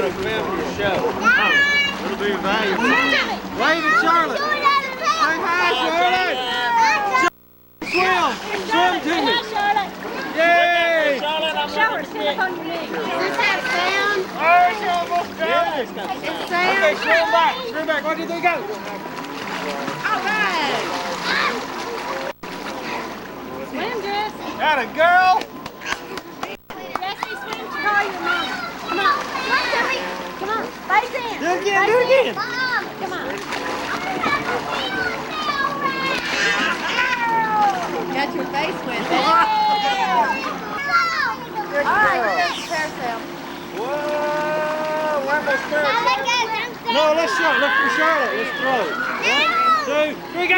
to film your show. It'll be valuable. Wave at Charlotte. Say hi, Charlotte. Swim to me. Yay! Shower, sit on your knee. Does this have sound? Yeah, it's got It's sound. sound? Okay, swim back. Swim back. 1, 2, 3, go. All right. Swim, Jess. Got a girl. Jessie, swim to call your mom. Come on. Swim, Jimmy. Come on. Face in. Do it again. Do it again. Come on. Got your face wet. All right, we're going to carousel. Whoa, where am I starting? No, let's Charlotte. Look for Charlotte. Let's throw. 1, 2, 3, go.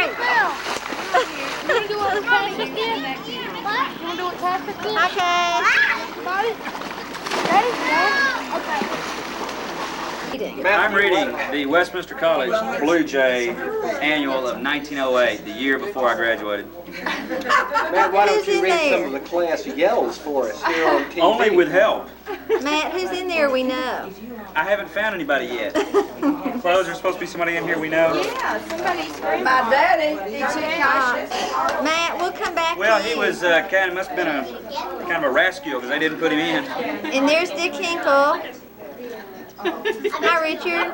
You want to do what Tasha did? You want to do what Tasha did? Okay. Ready? Okay. I'm reading the Westminster College Blue Jay Annual of 1908, the year before I graduated. Matt, why don't you read some of the class yells for us here on TV? Only with help. Matt, who's in there we know? I haven't found anybody yet. Clothes, there's supposed to be somebody in here we know. Yeah, somebody's screaming. My daddy. He's Matt, we'll come back Well, to he you. was must have been a kind of a rascal because they didn't put him in. And there's Dick Hinkle. Hi, Richard.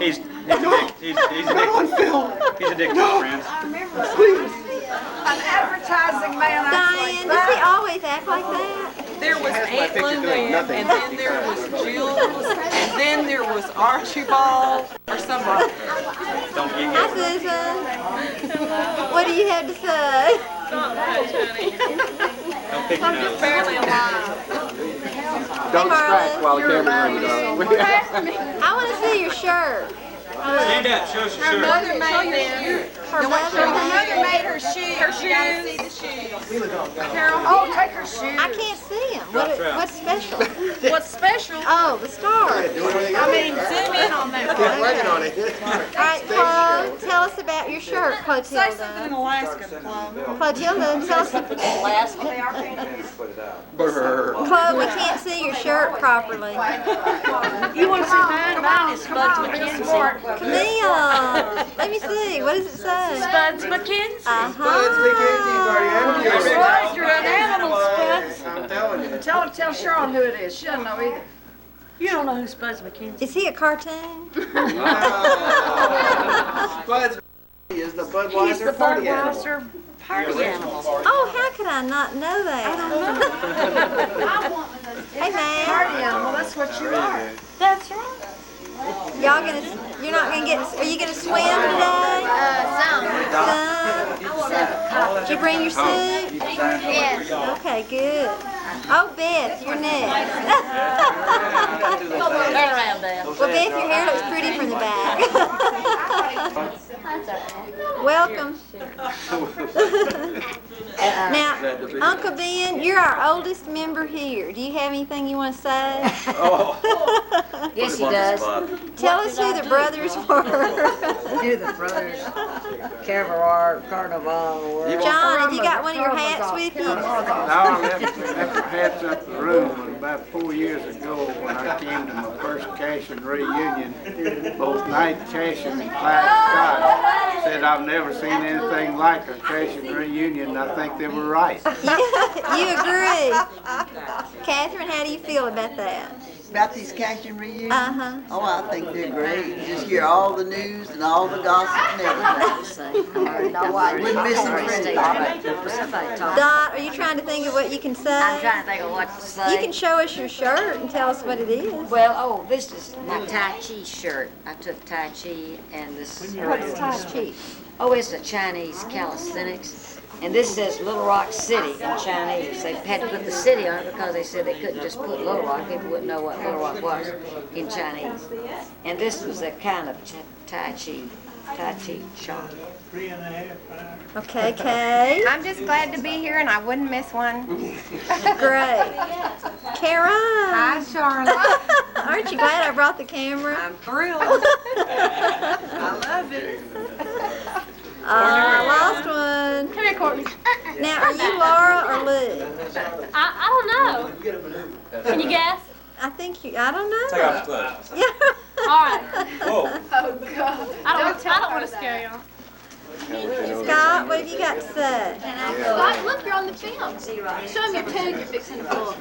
He's addicted. He's addicted to his friends. An advertising man. Diane, does he always act like that? There was Aunt Lou Ann, and then there was Jules, and then there was Archibald, or somebody. Don't get Hi, Susan. What do you have to say? Not much, honey. Don't pick your I'm just nose. barely alive. Don't distract Marla. while the camera's I want to see your shirt. Stand up, show us your Her shirt. mother made them. Her Her mother. mother made her shoes. Her shoes. You gotta see the shoes. Carol, oh, take her shoes. I can't see him. What's special? What's special? Oh, the stars. I mean, zoom in on that. Keep working on it. All right, Chloe, tell us about your shirt, Say something in Clotilda. Alaska, Club. Clotilda, tell us. Chloe, we can't see your shirt properly. You want to see mine? Mine is Spuds McKenzie. Camille, let me see. What does it say? Spuds McKenzie. Uh-huh. That's right, you're an animal, Spuds. I'm telling you. Tell Cheryl who it is. She doesn't know either. You don't know who Spuds McKenzie Is he a cartoon? Spuds is the is. Budweiser He's the party animal. Budweiser party animal. Oh, how could I not know that? Hey, man. Party animal, that's what you are. That's right. You're not gonna get, are you gonna swim today? Some. Did you bring your suit? Yes. Okay, good. Oh, Beth, you're next. Turn around, Dan. Well, Beth, your hair looks pretty from the back. Welcome. Now, Uncle Ben, you're our oldest member here. Do you have anything you want to say? Oh. Yes, he does. Tell us who the brothers were. Do the brothers, Cavallard, Carnival, John, have you got one of your hats with you? No, I left my hats up in the room about 4 years ago when I came to my first Cashion reunion. Both Knight Cashion and Clyde Scott said I've never seen anything like a Cashion reunion, and I think they were right. You agree. Catherine, how do you feel about that? About these Cashion reunions? Uh-huh. Oh, I think they're great. Just hear all the news and all the gossip and everything. Wouldn't miss them for anything. Dot, are you trying to think of what you can say? I'm trying to think of what to say. You can show us your shirt and tell us what it is. Well, oh, this is my Tai Chi shirt. I took Tai Chi and this. What's Tai Chi? Oh, it's a Chinese calisthenics. And this says Little Rock City in Chinese. They had to put the city on it because they said they couldn't just put Little Rock. People wouldn't know what Little Rock was in Chinese. And this was a kind of Tai Chi shop. Okay, Kay. I'm just glad to be here and I wouldn't miss one. Great. Karen. Hi, Charlotte. Aren't you glad I brought the camera? I'm thrilled. I love it. I lost one. Come here, Courtney. Now, are you Laura or Lou? I don't know. Can you guess? I think you, I don't know. Take off the clothes. Yeah. All right. Whoa. I don't want to scare y'all. Scott, what have you got to say? Scott, look, you're on the film. Show him your tooth you're fixing to pull.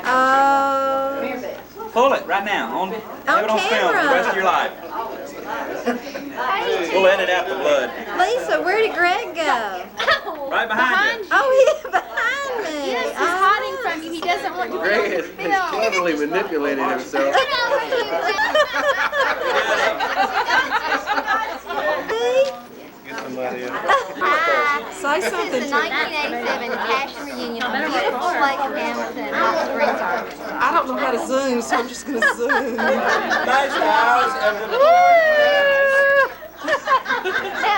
Oh. Pull it right now. Have it on film for the rest of your life. We'll edit out the blood. Lisa, where did Greg go? Right behind you. Oh, he's behind me. Yes, he's hiding from you. He doesn't want you to Greg be has on the film. cleverly manipulated himself. Say This something is to the 1987 Cashion reunion on beautiful Lake Hamilton, Hot Springs, Arkansas. I don't know how to zoom, so I'm just going to zoom. Nice guys.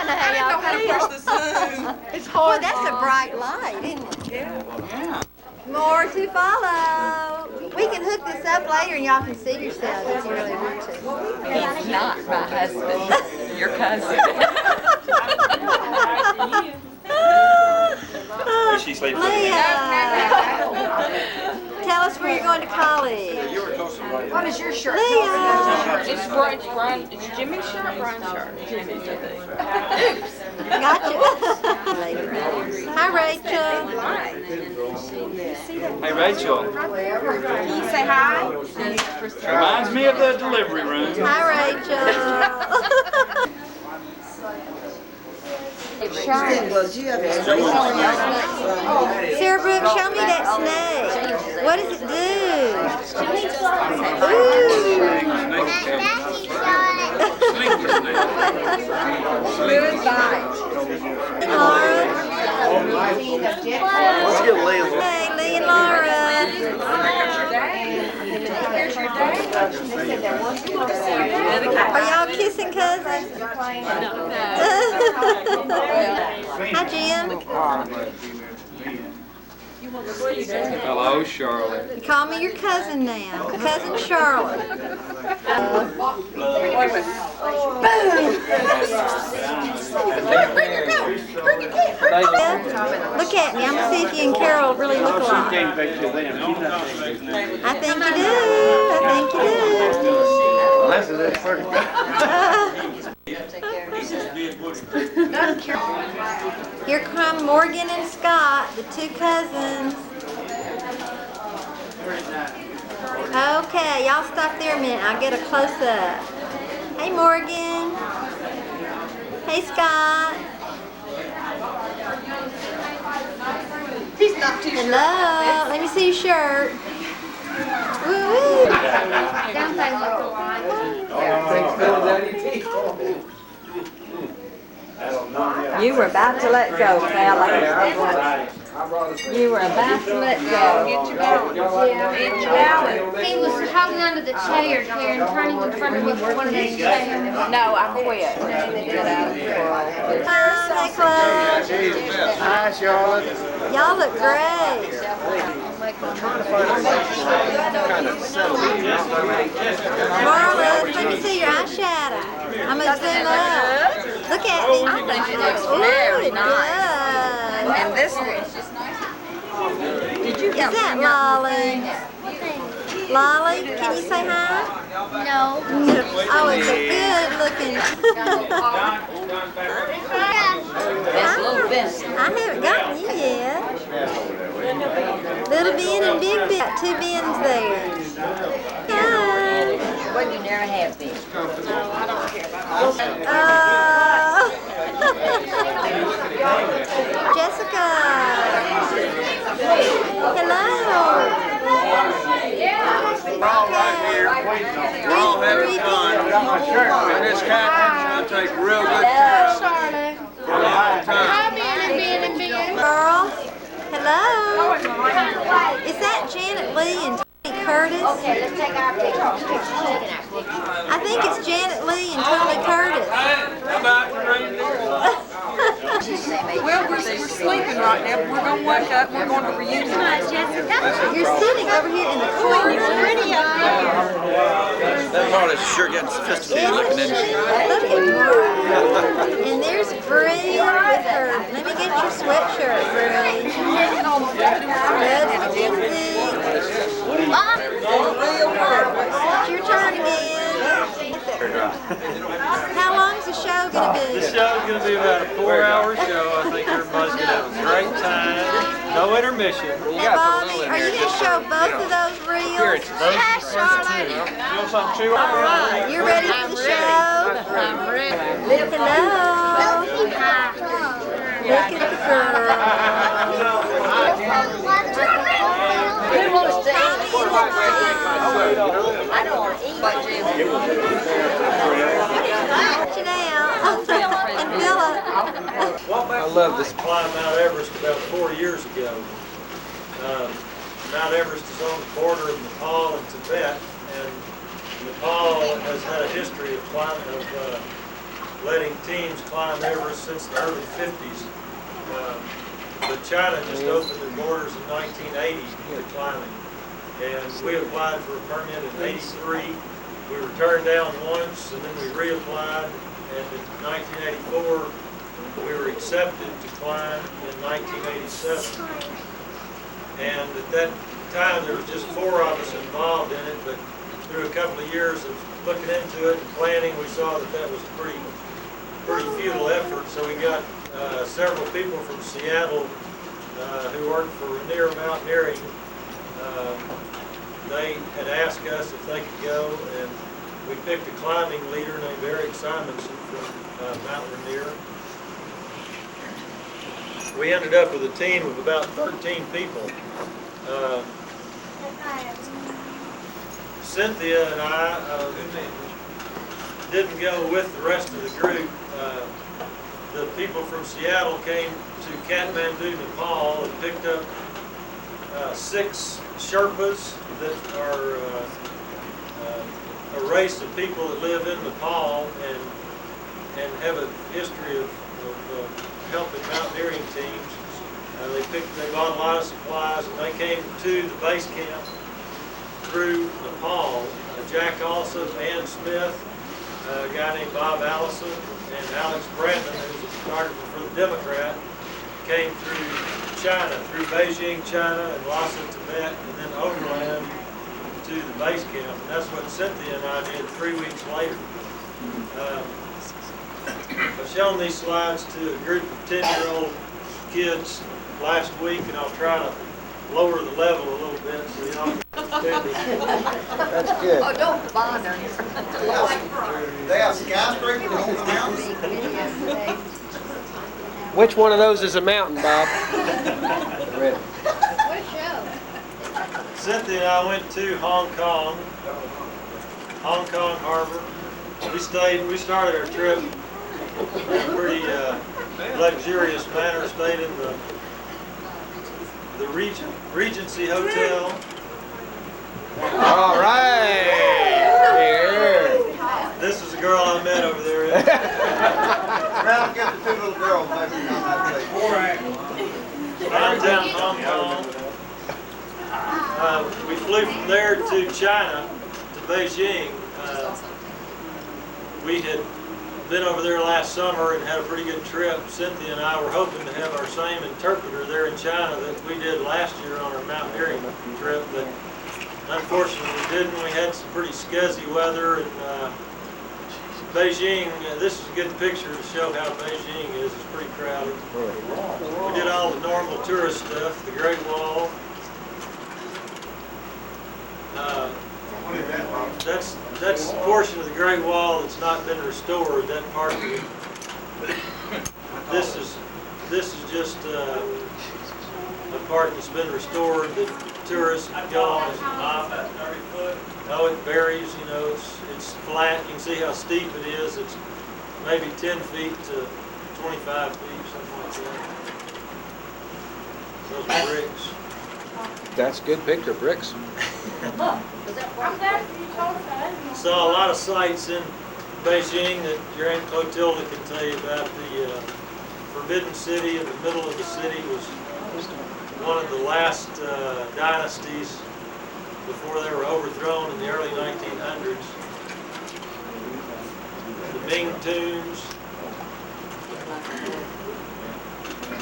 Now, how y'all How to push the zoom. It's Boy, hard. that's a bright light, isn't it? Yeah. More to follow. We can hook this up later and y'all can see yourselves if you really want to. He's not my husband. Your cousin. Is she sleeping? Leah, tell us where you're going to college. What is your shirt? Leah, It's Jimmy's shirt, Brian's shirt. Jimmy's, I think. gotcha. Hi, Rachel. Hey, Rachel. Can you say hi? Reminds me of the delivery room. Hi, Rachel. Well, you have to. Sarah Brooke, show me that snake. What does it do? Ooh. Laura. Let's get Layla. Hey, Lee and Laura. Are y'all kissing cousins? Hi, Jim. Hello, Charlotte. You call me your cousin now. Cousin Charlotte. Look at me. I'm going to see if you and Carol really look alike. I think you do. I think you do. Listen, that's pretty good. Here come Morgan and Scott, the two cousins. Okay, y'all stop there a minute. I'll get a close-up. Hey, Morgan. Hey, Scott. Hello. Let me see your shirt. Woo-woo. Thanks, Phil. You were about to let go, fella. You were about to let go. Get your balance. Get your balance. He was holding onto the chair, Karen, turning in front of me for one of those chairs. No, I quit. Hi, Nicholas. Hi, Charlotte. Y'all look great. Marla, let me see your eyeshadow. I'm going to zoom up. Look at me. I think it looks Ooh, very it nice. does. And this one. Is that Lolly? Lolly, can you say hi? No. Oh, it's a good looking. That's little Vincent. I haven't gotten you yet. Little Ben and Big Ben. Got two Bens there. Hi. Well, you never have been. Jessica. Hello. All right here, waiting on you. All having fun. Got my shirt. And this Catherine's gonna take real good care of me for a long time. Girls. Hello. Is that Janet Lee and Tony Curtis? Okay, let's take our picture. I think it's Janet Lee and Tony Curtis. Well, we're sleeping right now. We're going to wake up. We're going to reunion. You're sitting over here in the corner. That part is sure getting sophisticated looking, isn't she? Look at Mara. And there's Bree with her. Let me get your sweatshirt, Bree. That's easy. How long's the show gonna be? The show's going to be about a 4-hour show. I think everybody's going to have a great time. No intermission. Now, Bobby, are you gonna show both of those reels? Those are the first two. Feel something too? All right, you ready for the show? I'm ready. Hello. Look at the girl. Who wants to eat? Tommy, I don't want to eat. Janelle and Philip. I love this. Climbed Mount Everest about 4 years ago. Mount Everest is on the border of Nepal and Tibet, and Nepal has had a history of letting teams climb Everest since the early 50s. But China just opened their borders in 1980 to climbing, and we applied for a permit in '83. We were turned down once, and then we reapplied, and in 1984 we were accepted to climb in 1987. And at that time there was just 4 of us involved in it, but through a couple of years of looking into it and planning, we saw that that was a pretty futile effort. So we got several people from Seattle who worked for Rainier Mountaineering. They had asked us if they could go, and we picked a climbing leader named Eric Simonson from Mount Rainier. We ended up with a team of about 13 people. Cynthia and I didn't go with the rest of the group. The people from Seattle came to Kathmandu, Nepal, and picked up 6 Sherpas that are a race of people that live in Nepal and have a history of helping mountaineering teams. They bought a lot of supplies, and they came to the base camp through Nepal. Jack Allison, Ann Smith, a guy named Bob Allison, and Alex Brandon, who's a photographer for the Democrat, came through China, through Beijing, China, and Lhasa, Tibet, and then overland to the base camp. And that's what Cynthia and I did 3 weeks later. I've shown these slides to a group of 10-year-old kids last week, and I'll try to lower the level a little bit so y'all can understand it. That's good. Oh, don't bother. They have skyscrapers on the mountains. Which one of those is a mountain, Bob? Red. Cynthia and I went to Hong Kong Harbor. We started our trip in a pretty luxurious manner. Stayed in the Regency Hotel. All right. Here. This is a girl I met over there. Round, get the 2 little girls maybe on that place. Downtown Hong Kong. We flew from there to China, to Beijing. We had been over there last summer and had a pretty good trip. Cynthia and I were hoping to have our same interpreter there in China that we did last year on our mountaineering trip, but unfortunately we didn't. We had some pretty scuzzy weather, and Beijing, this is a good picture to show how Beijing is. It's pretty crowded. We did all the normal tourist stuff, the Great Wall. That's a portion of the Great Wall that's not been restored. That part of it. This is just a part that's been restored that tourists can go on. Oh, it varies. You know, it's flat. You can see how steep it is. It's maybe 10 feet to 25 feet, something like that. Those are bricks. That's a good picture, bricks. Saw a lot of sights in Beijing that your Aunt Clotilda can tell you about. The Forbidden City in the middle of the city was one of the last dynasties before they were overthrown in the early 1900s. The Ming tombs,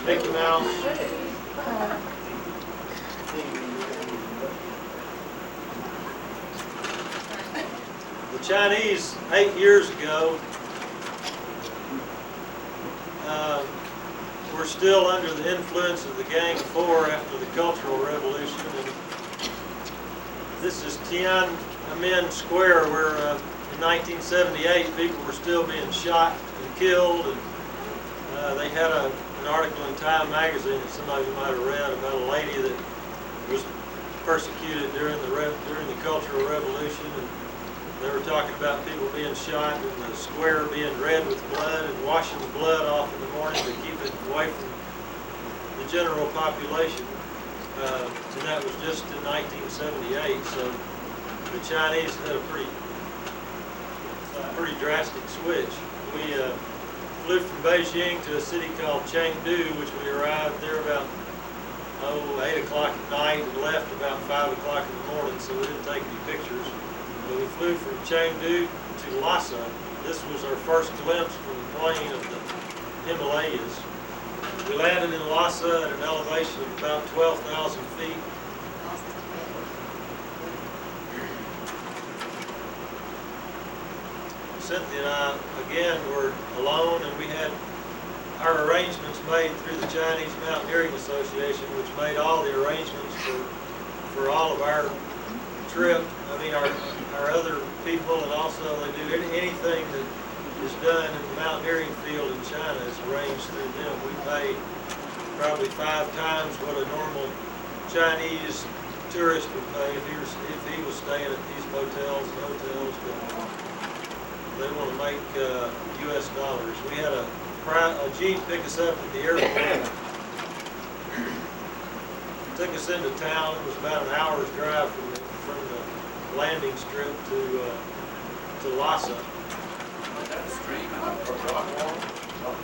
Mickey Mouse. The Chinese 8 years ago were still under the influence of the Gang of Four after the Cultural Revolution. And this is Tiananmen Square, where in 1978 people were still being shot and killed. And they had an article in Time magazine that some of you might have read about a lady that was persecuted during the Cultural Revolution. And they were talking about people being shot and the square being red with blood and washing the blood off in the morning to keep it away from the general population. And that was just in 1978. So the Chinese had a pretty drastic switch. We flew from Beijing to a city called Chengdu, which we arrived there about 8 o'clock at night and left about 5 o'clock in the morning, so we didn't take any pictures. But we flew from Chengdu to Lhasa. This was our first glimpse from the plane of the Himalayas. We landed in Lhasa at an elevation of about 12,000 feet. Cynthia and I, again, were alone, and we had our arrangements made through the Chinese Mountaineering Association, which made all the arrangements for all of our trip. I mean, our other people, and also they do anything that is done in the mountaineering field in China is arranged through them. We pay probably 5 times what a normal Chinese tourist would pay if he was staying at these motels and hotels. But they want to make U.S. dollars. We had a Jeep pick us up at the airport. Took us into town. It was about an hour's drive from the landing strip to Lhasa.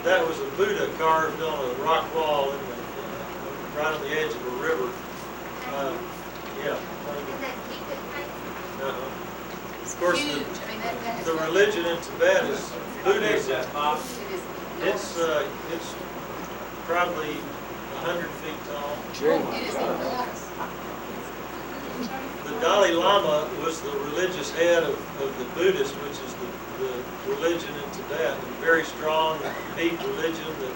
That was a Buddha carved on a rock wall right on the edge of a river. Yeah. Of course, the religion in Tibet is Buddhism. It's probably 100 feet tall. The Dalai Lama was the religious head of the Buddhists, which is the religion in Tibet. A very strong, deep religion that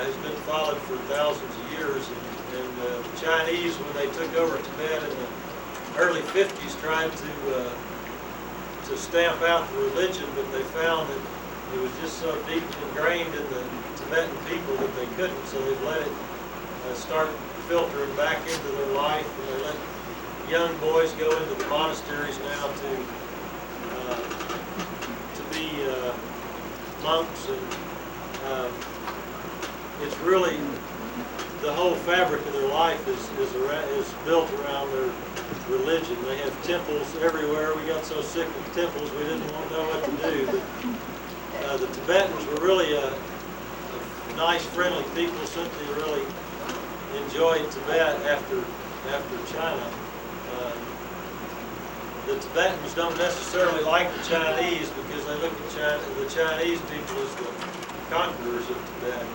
has been followed for thousands of years. And the Chinese, when they took over Tibet in the early 50s, tried to stamp out the religion, but they found that it was just so deep ingrained in the Tibetan people that they couldn't, so they let it start filtering back into their life, and they let young boys go into the monasteries now to be monks, and it's really the whole fabric of their life is built around their religion. They have temples everywhere. We got so sick of temples we didn't want to know what to do. But the Tibetans were really a nice, friendly people. Cynthia really enjoyed Tibet after China. The Tibetans don't necessarily like the Chinese because they look at the Chinese people as the conquerors of Tibet.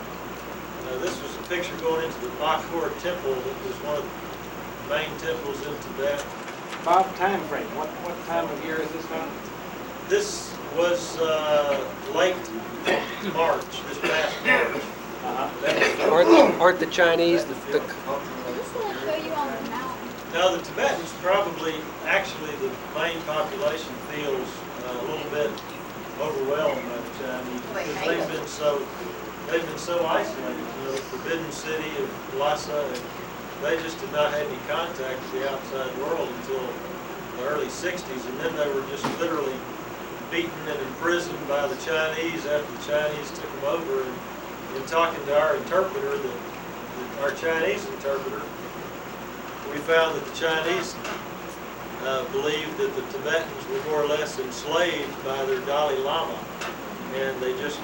This was a picture going into the Bakur Temple that was one of the main temples in Tibet. Bob, time frame. What time of year is this now? This was late March, this past March. Aren't the Chinese Now the Tibetans probably, actually the main population feels a little bit overwhelmed by the Chinese because they've been so isolated. You know, the forbidden city of Lhasa, and they just did not have any contact with the outside world until the early 60s, and then they were just literally beaten and imprisoned by the Chinese after the Chinese took them over. And in talking to our interpreter, our Chinese interpreter, we found that the Chinese believed that the Tibetans were more or less enslaved by their Dalai Lama, and they just,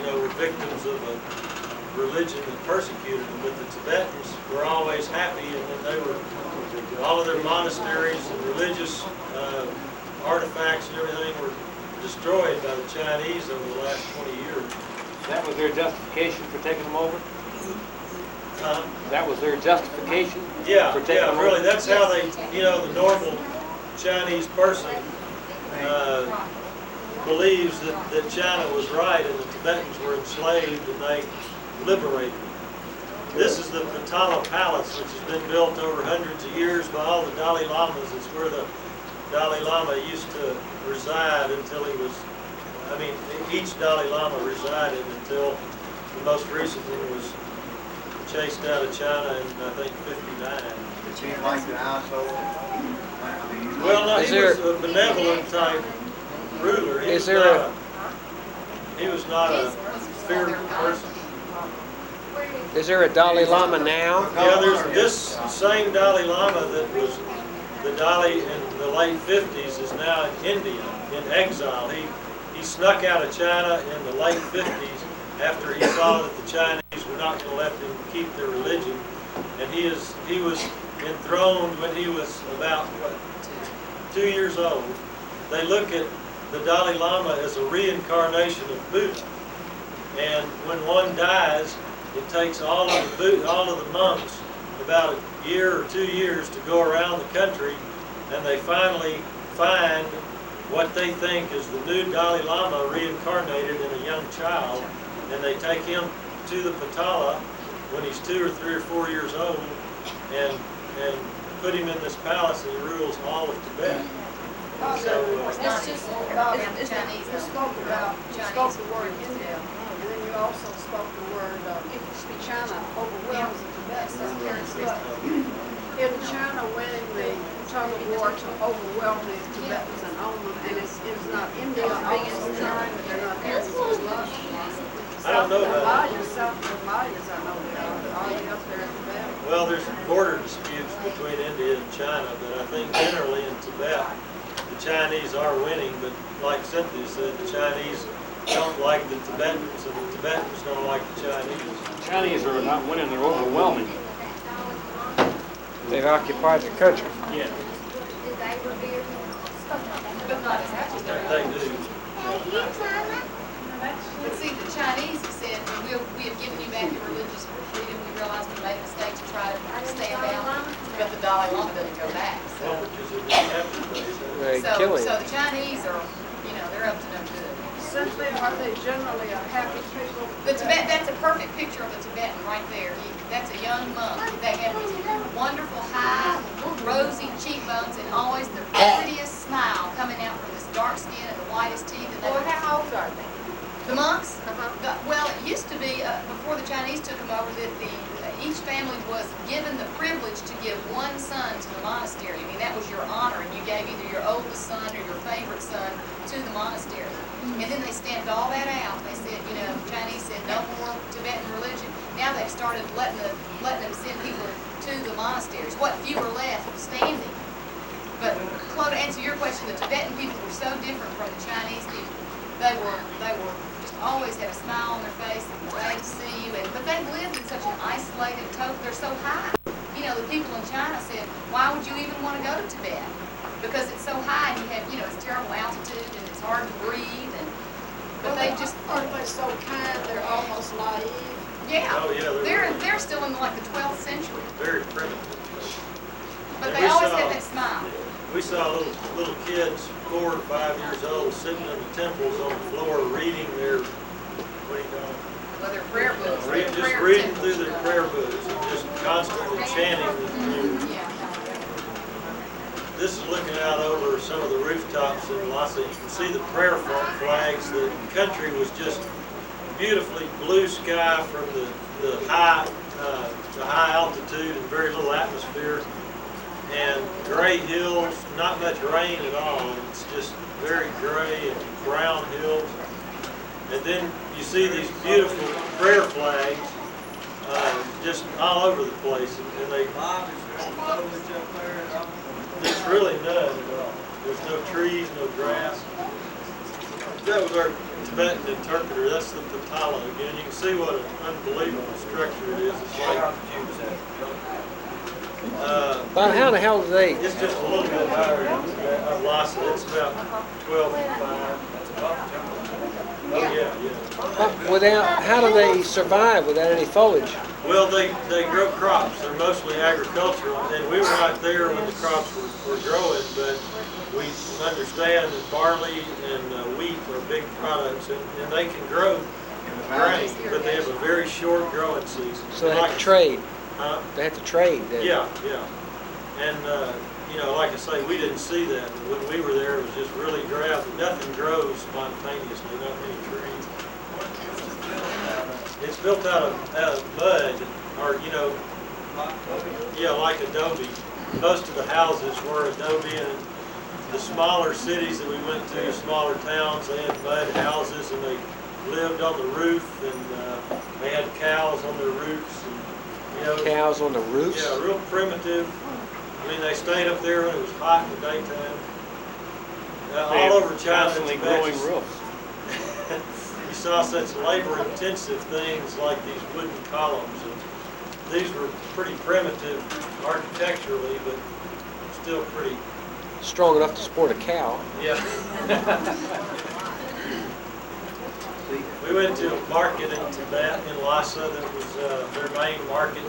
were victims of a religion that persecuted them. But the Tibetans were always happy, and then all of their monasteries and religious artifacts and everything were destroyed by the Chinese over the last 20 years. That was their justification for taking them over? That was their justification? Yeah, really, that's how they, the normal Chinese person believes that China was right and the Tibetans were enslaved and they liberated them. This is the Potala Palace, which has been built over hundreds of years by all the Dalai Lamas. It's where the Dalai Lama used to reside until he was, I mean, each Dalai Lama resided until the most recent one was chased out of China in, I think, 59. It seems like the household. Well, no, he was a benevolent type ruler. He was not a fearful person. Is there a Dalai Lama now? Yeah, there's this same Dalai Lama that was the Dalai in the late 50s is now in India in exile. He snuck out of China in the late 50s after he saw that the Chinese were not going to let them keep their religion, and he was enthroned when he was about 2 years old. They look at the Dalai Lama as a reincarnation of Buddha, and when one dies, it takes all of the monks about a year or 2 years to go around the country, and they finally find what they think is the new Dalai Lama reincarnated in a young child, and they take him to the Potala when he's 2 or 3 or 4 years old, and put him in this palace, and he rules all of Tibet. So You spoke about the word India, and then you also spoke the word China overwhelms the Tibet. In China winning the tug of war to overwhelm the Tibetans and own them, and it's not India also trying, but they're not as much. I don't know about South of Himalayas, I know they are they up there in Tibet? Well, there's border disputes between India and China, but I think generally in Tibet, the Chinese are winning, but like Cynthia said, the Chinese don't like the Tibetans, and the Tibetans don't like the Chinese. The Chinese are not winning, they're overwhelming. They've occupied the country. Yeah. They do. But see, the Chinese have said, we have given you back your religious freedom. We realize we made a mistake to try to stand down, but the Dalai Lama doesn't go back. Well, because it didn't happen, they say. So the Chinese are, they're up to no good. Simply, are they generally a happy people? The Tibet, that's a perfect picture of a Tibetan right there. That's a young monk. They have these wonderful high, rosy cheekbones and always the prettiest smile coming out from this dark skin and the whitest teeth. And How old are they? The monks? Well, it used to be, before the Chinese took them over, that each family was given the privilege to give one son to the monastery. I mean, that was your honor, and you gave either your oldest son or your favorite son to the monastery. And then they stamped all that out. They said, the Chinese said no more Tibetan religion. Now they've started letting them send people to the monasteries. What few are left standing. But, Claude, to answer your question, the Tibetan people were so different from the Chinese people. They were just always had a smile on their face and glad to see you. But they lived in such an isolated they're so high. The people in China said, why would you even want to go to Tibet? Because it's so high and you have, it's terrible altitude and it's hard to breathe. But they just aren't they so kind? They're almost naive. Yeah. Oh, yeah, they're still in like the 12th century. Very primitive. But they always have that smile. We saw little kids, 4 or 5 years old, sitting in the temples on the floor reading their, what do you call it? Well, their prayer books. Just reading through their prayer books and just constantly chanting them. Yeah. This is looking out over some of the rooftops in Lhasa. You can see the prayer flags. The country was just beautifully blue sky from the high altitude and very little atmosphere, and gray hills, not much rain at all. It's just very gray and brown hills. And then you see these beautiful prayer flags just all over the place, and there's really none at all. There's no trees, no grass. That was our Tibetan interpreter. That's the Potala again. You can see what an unbelievable structure it is. It's like But how the hell do they? It's just a little bit higher than Lhasa. It's about 12 feet 5. Oh yeah. How do they survive without any foliage? Well, they grow crops. They're mostly agricultural, and we were not there when the crops were growing, but we understand that barley and wheat are big products, and they can grow grain, but they have a very short growing season. So they have to trade. Huh? They have to trade. Then. Yeah. And, you know, like I say, we didn't see that. When we were there, it was just really dry. Nothing grows spontaneously, not many trees. It's built out of mud, or, you know, yeah, like adobe. Most of the houses were adobe, and the smaller cities that we went to, smaller towns, they had mud houses, and they lived on the roof, and they had cows on their roofs. And, you know, cows on the roofs? Yeah, real primitive. I mean, they stayed up there when it was hot in the daytime. All over China, constantly growing roofs. You saw such labor-intensive things like these wooden columns. And these were pretty primitive architecturally, but still pretty strong enough to support a cow. Yeah. We went to a market in Tibet, in Lhasa, that was their main market.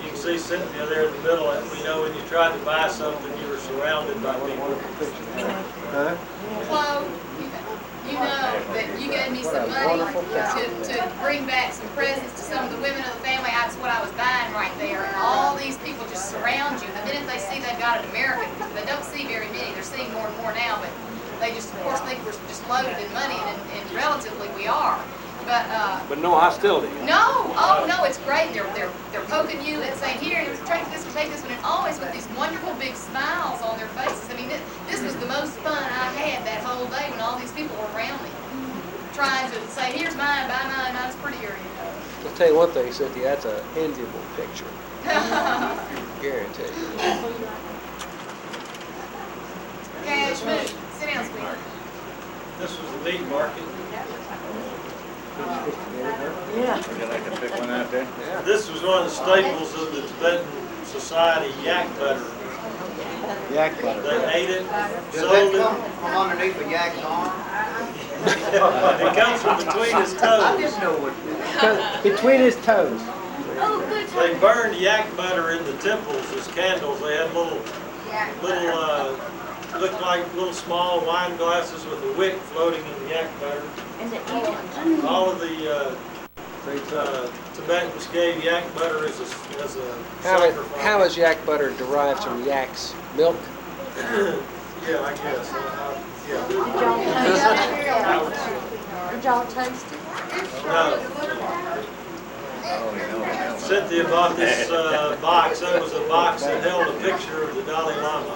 You can see Cynthia there in the middle. We know when you tried to buy something, you were surrounded by people. Huh? Flo, you know that you gave me some money to bring back some presents to some of the women of the family. That's what I was buying right there. And all these people just surround you. The minute they see they've got an American, because they don't see very many, they're seeing more and more now, but they just, of course, think we're just loaded in money, and relatively we are. But no hostility. No, oh no, it's great. They're poking you and saying, here, take this one, and always with these wonderful big smiles on their faces. I mean, this was the most fun I had that whole day when all these people were around me, trying to say, here's mine, buy mine, mine's prettier, you know. I'll tell you one thing, Cynthia, that's an enviable picture. Guarantee. Cash, move. Sit down, sweetheart. This was the meat market. Yeah. Would you like to pick one out there? This was one of the staples of the Tibetan society, yak butter. Yak butter. They ate it, Does sold that it. come from underneath a yak's arm? It comes from between his toes. Between his toes. They burned yak butter in the temples as candles. They had little, looked like little small wine glasses with a wick floating in the yak butter. All of the Tibetans gave yak butter as a sacrifice. How is yak butter derived from yak's milk? Yeah, I guess. Yeah. Did y'all taste it? No. Cynthia bought this box. That was a box that held a picture of the Dalai Lama.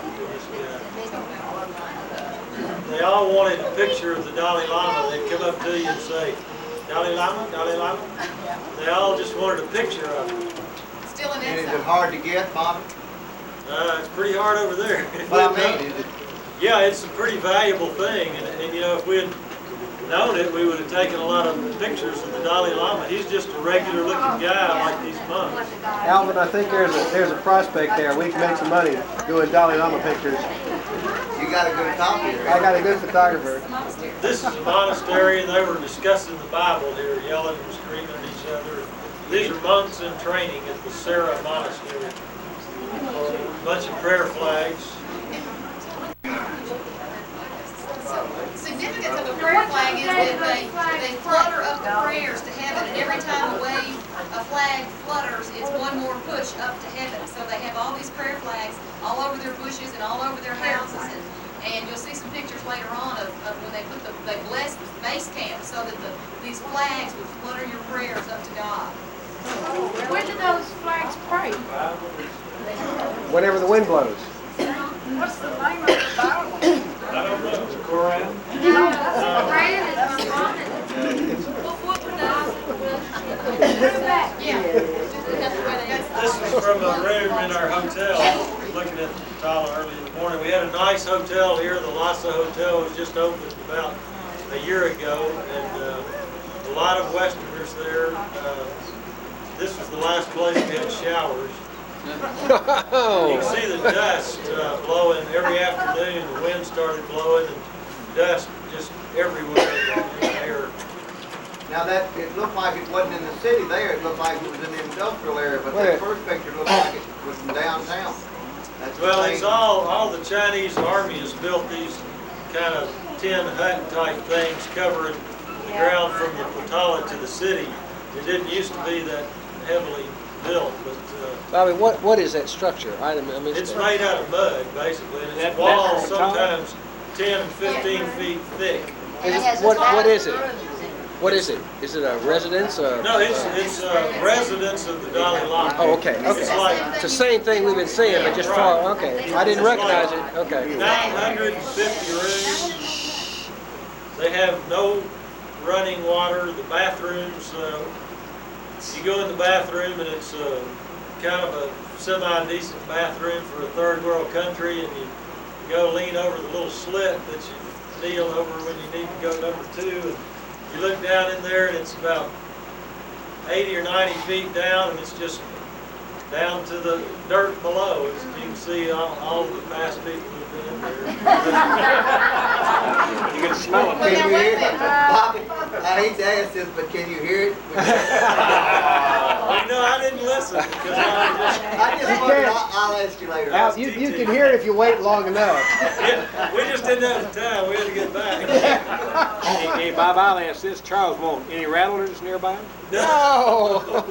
They all wanted a picture of the Dalai Lama. They'd come up to you and say, Dalai Lama, Dalai Lama. They all just wanted a picture of him. Still an And is it insult. hard to get, Bobby? It's pretty hard over there. Well, I mean, is it? Yeah, it's a pretty valuable thing. And you know, if we had known it, we would have taken a lot of pictures of the Dalai Lama. He's just a regular looking guy like these monks. Alvin, I think there's a prospect there. We can make some money doing Dalai Lama pictures. You got a good copy. I got a good photographer. This is a monastery, and they were discussing the Bible here, yelling and screaming at each other. These are monks in training at the Sarah Monastery. A bunch of prayer flags. The significance of a prayer flag is that they flutter up the prayers to heaven, and every time a flag flutters, it's one more push up to heaven. So they have all these prayer flags all over their bushes and all over their houses, and you'll see some pictures later on of when they bless the base camp so that these flags would flutter your prayers up to God. When do those flags pray? Whenever the wind blows. What's the name of the Bible? I don't know, the Koran. Yeah. This was from a room in our hotel, looking at the title early in the morning. We had a nice hotel here. The Lhasa Hotel was just opened about a year ago, and a lot of Westerners there. This was the last place we had showers. You can see the dust blowing every afternoon. The wind started blowing, and dust just everywhere in the air. Now that, it looked like it wasn't in the city there, it looked like it was in the industrial area, but that first picture looked like it was in downtown. That's Well, the it's same. all the Chinese army has built these kind of tin hut type things covering the ground from the Potala to the city. It didn't used to be that heavily built, but Bobby, what is that structure? I missed it's that. made out of mud, basically, and That- it's walls that's Potala? sometimes 10 and 15 feet thick. What is it? What is it? Is it a residence? No, it's residence of the Dalai Lama. Oh, okay, okay. It's like It's the same thing we've been seeing, but just far, okay. I didn't recognize it, okay. 950 rooms. They have no running water. The bathrooms, you go in the bathroom and it's kind of a semi-decent bathroom for a third world country, and you go lean over the little slit that you kneel over when you need to go number 2. And you look down in there and it's about 80 or 90 feet down, and it's just down to the dirt below. As you can see, all the past people who've been in there. You can smell it. Can you hear it? Bobby, I hate to ask this, but can you hear it? No, I didn't listen because I just wondered, I'll ask you later. Now, you can hear it if you wait long enough. yeah, we just didn't have the time. We had to get back. Hey, Bob, I'll ask this. Charles won't. Any rattlers nearby? No. Well,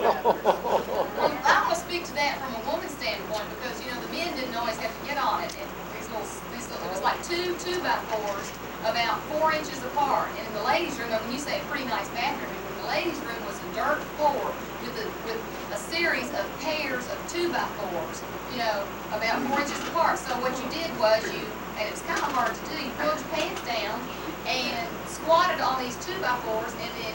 I want to speak to that from a woman's standpoint because, you know, the men didn't always have to get on it. And these little, it was like 2 2x4s about 4 inches apart. And in the ladies' room, I mean, you say a pretty nice bathroom, but the ladies' room was a dirt floor with a series of pairs of 2x4s, you know, about 4 inches apart. So what you did was and it was kind of hard to do, you pulled your pants down and squatted on these 2x4s and then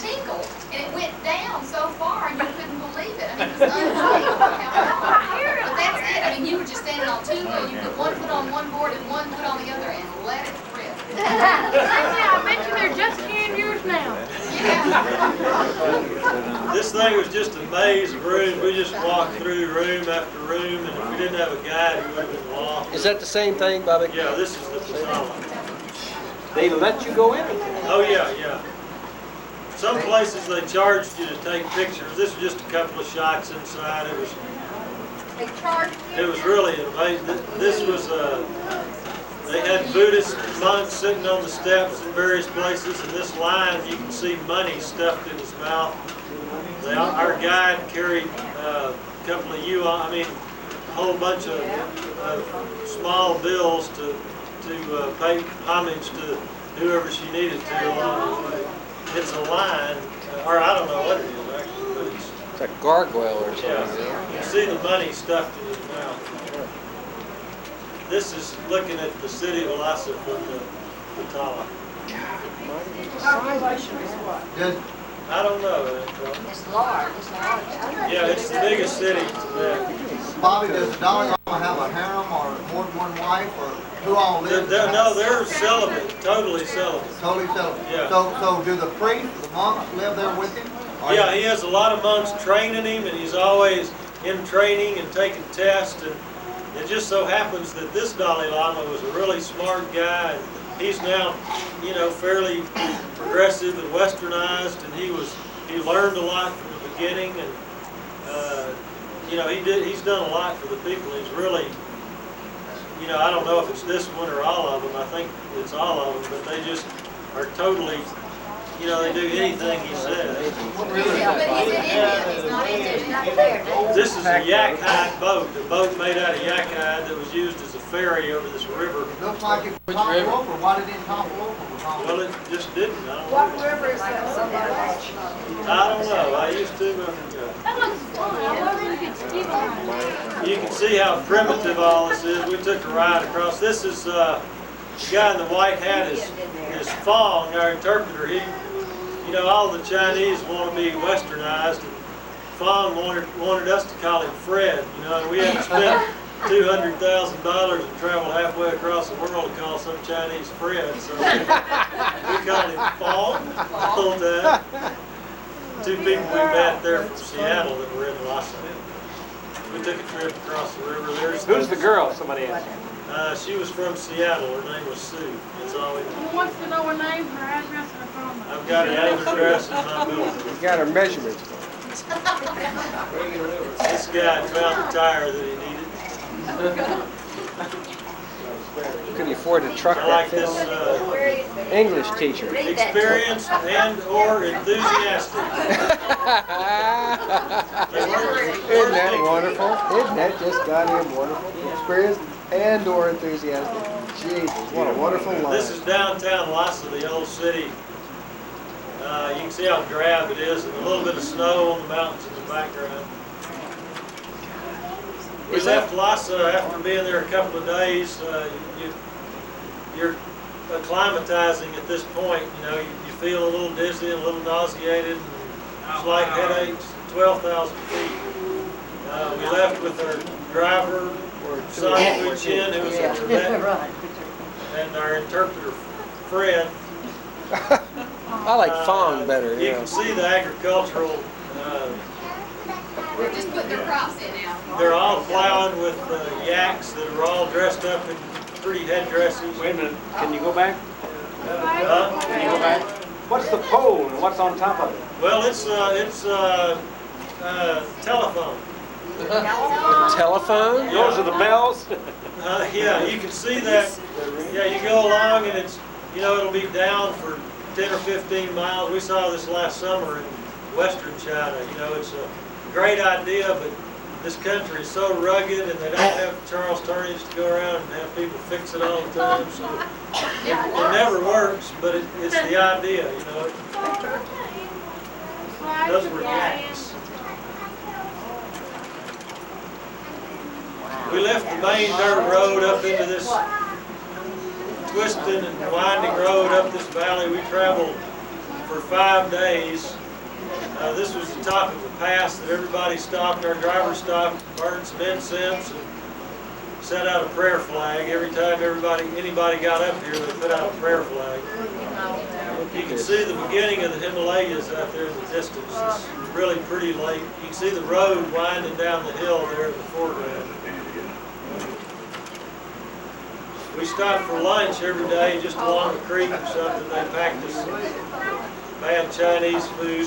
tinkled, and it went down so far you couldn't believe it. I mean, it was unbelievable how far. But that's it. I mean, you were just standing on 2 wheels. You put 1 foot on one board and 1 foot on the other and let it rip. I bet you they're just carrying yours now. This thing was just a maze of rooms. We just walked through room after room, and if we didn't have a guide, we would have been lost. Is that the same thing, Bobby? Yeah, this is the Potala. They let you go in? Oh, yeah, yeah. Some places they charged you to take pictures. This was just a couple of shots inside. They charged It was really amazing. This was they had Buddhist monks sitting on the steps in various places, and this lion, you can see money stuffed in his mouth. Our guide carried a couple of a whole bunch of small bills to pay homage to whoever she needed to along the way. It's a line, or I don't know what it is actually, but It's a gargoyle or something. yeah. You see the money stuffed in his mouth. This is looking at the city of Lhasa from the Potala. population is what? Does, I don't know. It's large, it's large. Yeah, it's the biggest city in Tibet. Bobby, does the Dalai Lama have a harem or more than one wife, or who all lives? No, they're celibate, totally celibate. Totally celibate. Yeah. So do the priests, the monks live there with him? Or- Yeah, he has a lot of monks training him, and he's always in training and taking tests. And it just so happens that this Dalai Lama was a really smart guy. And he's now, fairly progressive and westernized, and he learned a lot from the beginning, and he's done a lot for the people. He's really, I don't know if it's this one or all of them. I think it's all of them, but they just are totally. They do anything he says. But he's in India. He's not Indian. Not there. This is a yak hide boat, a boat made out of yak hide that was used as a ferry over this river. It looks like it toppled over. Why did it topple over? Well, it just didn't. I don't What know. river is that? I don't know. I used to, but I forgot. That looks fun. I wonder if you could ski behind it. You can see how primitive all this is. We took a ride across. This is the guy in the white hat is Fong, our interpreter. All the Chinese want to be westernized, and Fong wanted us to call him Fred. We had to spend $200,000 and travel halfway across the world to call some Chinese Fred. So we called him Fong the whole time. 2 people we met there from Seattle that were in Lhasa. We took a trip across the river. Who's the girl? Somebody asked. She was from Seattle. Her name was Sue. That's all we know. Who wants to know her name, her address, and her phone number? I've got her name and address in my building. You got her measurements. This guy found the tire that he needed. Couldn't afford a truck I that like fit this on it. English teacher. experienced and or enthusiastic. Isn't that wonderful? Isn't that just goddamn wonderful? Experienced and or enthusiastic. Jesus, what a wonderful line. This is downtown Lhasa, the old city. You can see how drab it is, and a little bit of snow on the mountains in the background. We left Lhasa after being there a couple of days. You're acclimatizing at this point. You know, you feel a little dizzy and a little nauseated, and slight headaches. 12,000 feet. We left with our driver, Son Wu-Chin, who was a Tibetan, and our interpreter, Fred. I like Fong better. You can see the agricultural. They're just putting their crops in now. They're all plowing with yaks that are all dressed up in pretty headdresses. Wait a minute, can you go back? Huh? Can you go back? What's the pole and what's on top of it? Well, it's telephone. Telephone? Those are the bells? Yeah, you can see that. Yeah, you go along and it's, you know, it'll be down for 10 or 15 miles. We saw this last summer in western China. You know, it's a great idea, but this country is so rugged and they don't have Charles turnage to go around and have people fix it all the time. So it never works, but it's the idea, you know. Those were yaks. We left the main dirt road up into this twisting and winding road up this valley. We traveled for 5 days. This was the top of a pass that everybody stopped. Our driver stopped, burned some incense, and set out a prayer flag. Every time anybody got up here, they put out a prayer flag. You can see the beginning of the Himalayas out there in the distance. It's really pretty lake. You can see the road winding down the hill there in the foreground. We stopped for lunch every day just along the creek or something. They packed us bad Chinese food.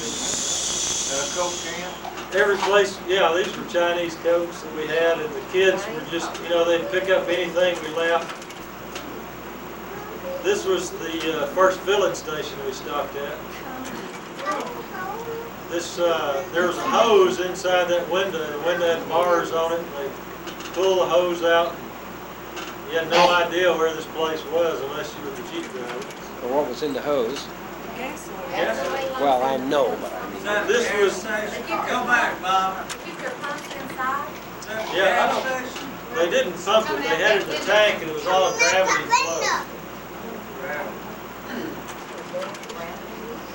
Coke can? Every place, yeah, these were Chinese Cokes that we had, and the kids were just, you know, they'd pick up anything we left. This was the first filling station we stopped at. There was a hose inside that window, and the window had bars on it, and they pull the hose out. You had no idea where this place was unless you were the Jeep driver. Or what was in the hose? Gasoline. Well, I know, but I mean. This was, Go back, Bob. yeah, they didn't pump it. They had it in the tank, and it was all gravity flow.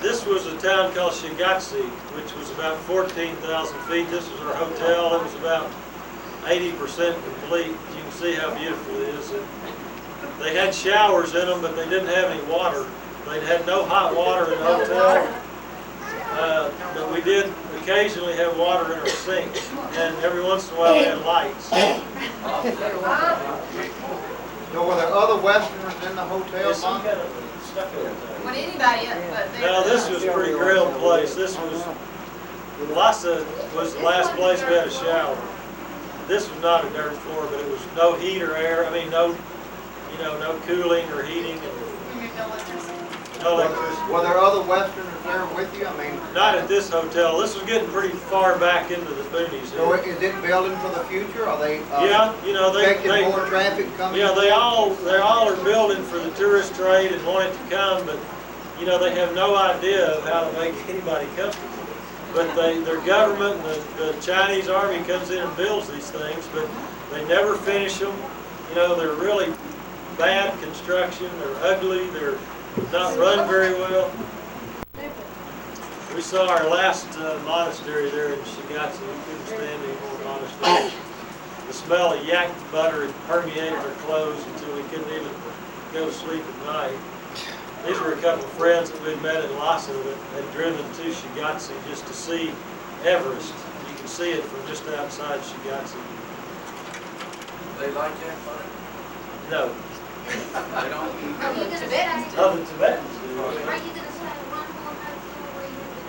This was a town called Shigatse, which was about 14,000 feet. This was our hotel. It was about 80% complete. You can see how beautiful it is. They had showers in them, but they didn't have any water. They had no hot water in the hotel. But we did occasionally have water in our sink, and every once in a while we had lights. So were there other Westerners in the hotel, Bob? When anybody up, but No, this was a pretty grilled place. This was, Lhasa was the last place we had a shower. This was not a dirt floor, but it was no heat or air. I mean, no cooling or heating. No electricity. Were there other Westerners there with you? I mean, Not at this hotel. This was getting pretty far back into the boonies. so is it building for the future? Are they Yeah, you know, they expecting more traffic coming? yeah, they all are building for the tourist trade and want it to come, but you know, they have no idea of how to make anybody comfortable. But their government and the Chinese army comes in and builds these things, but they never finish them. You know, they're really bad construction. They're ugly. They're not run very well. We saw our last monastery there in Shigatse. We couldn't stand any more monasteries. The smell of yak butter had permeated our clothes until we couldn't even go to sleep at night. These were a couple of friends that we'd met in Lhasa that had driven to Shigatse just to see Everest. You can see it from just outside Shigatse. They like that butter? No. They don't. Tibetans. Oh, the Tibetans do. Are you gonna say one more hotel where you have the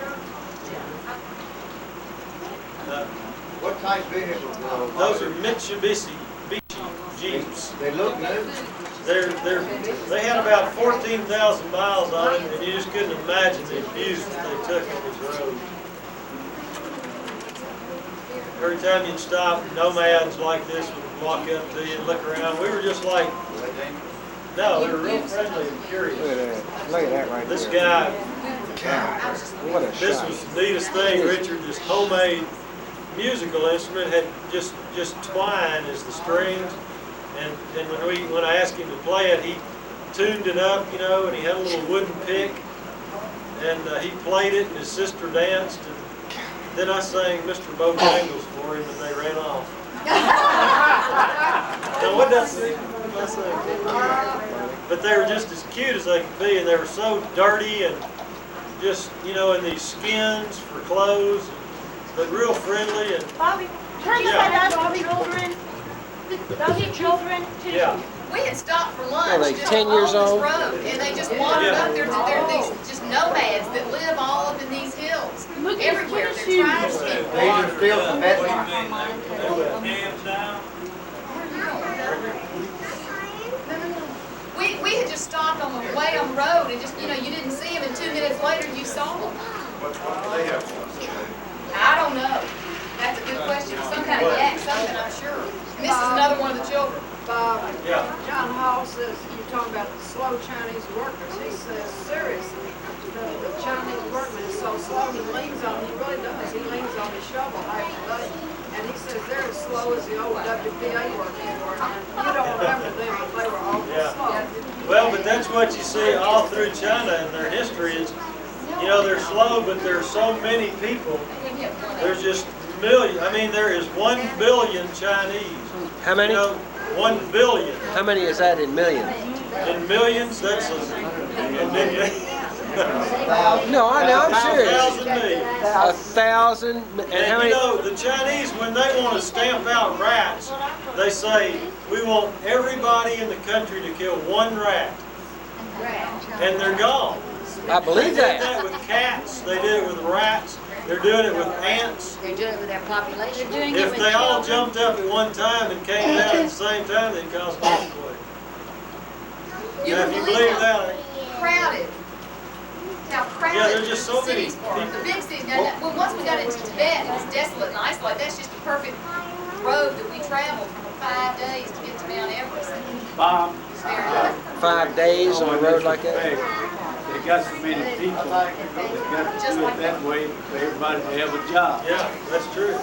dirt? What type vehicles? Those are Mitsubishi Jeeps. They look new. They had about 14,000 miles on them, and you just couldn't imagine the abuse that they took on these roads. Every time you'd stop, nomads like this would walk up to you and look around. We were just like, no, they were real friendly and curious. Look at that. Look at that right This there. guy, What a this shot. was the neatest thing, Richard. This homemade musical instrument had just twine as the strings, and when I asked him to play it, he tuned it up, you know, and he had a little wooden pick, and he played it, and his sister danced, and then I sang Mr. Bojangles for him, and they ran off. Now what did I sing? But they were just as cute as they could be, and they were so dirty and just, you know, in these skins for clothes, but real friendly and Bobby, turn this Yeah. out, Bobby. Children. Those are children too. yeah. We had stopped for lunch Are they just 10 years on old? this road, and they just wandered Yeah. up. They're these just nomads that live all up in these hills. Look at Everywhere. his They're tribes shoes. people. These are still Tibetans. We had just stopped on the way on the road, and just, you know, you didn't see them, and 2 minutes later you saw them. I don't know. That's a good question. Some kind of yak, something, I'm sure. And this is another one of the children. Bob, Yeah. John Hall says, you're talking about the slow Chinese workers. He says, seriously, the Chinese workman is so slow, he leans on, he really does, he leans on his shovel half the day. And he says they're as slow as the old WPA workers were. And you don't remember them, but they were awful Yeah. slow. Well, but that's what you see all through China in their history is, you know, they're slow, but there's so many people. There's just millions. I mean, there is 1 billion Chinese. How many? You know, 1 billion. How many is that in millions? In millions, that's a million. No, I know, I'm 1,000 serious. million. 1,000, and how And you many? know, the Chinese, when they want to stamp out rats, they say, we want everybody in the country to kill 1 rat. And they're gone. I They believe did that. that with cats, they did it with rats, they're doing it with ants. They're doing it with their population. They're doing it If with they all children. jumped up at one time and came down at the same time, they'd cause an earthquake. You Now, if would you believe believe that, crowded. How crowded Yeah, there's just so the many cities were. The people. big cities. Now, well, once we got into Tibet, it was desolate and isolated. That's just the perfect road that we traveled for 5 days to get to Mount Everest. Bob, It's very good. 5 days on a road like that? they got so many people, they got to do it that way for everybody to have a job. yeah, that's true.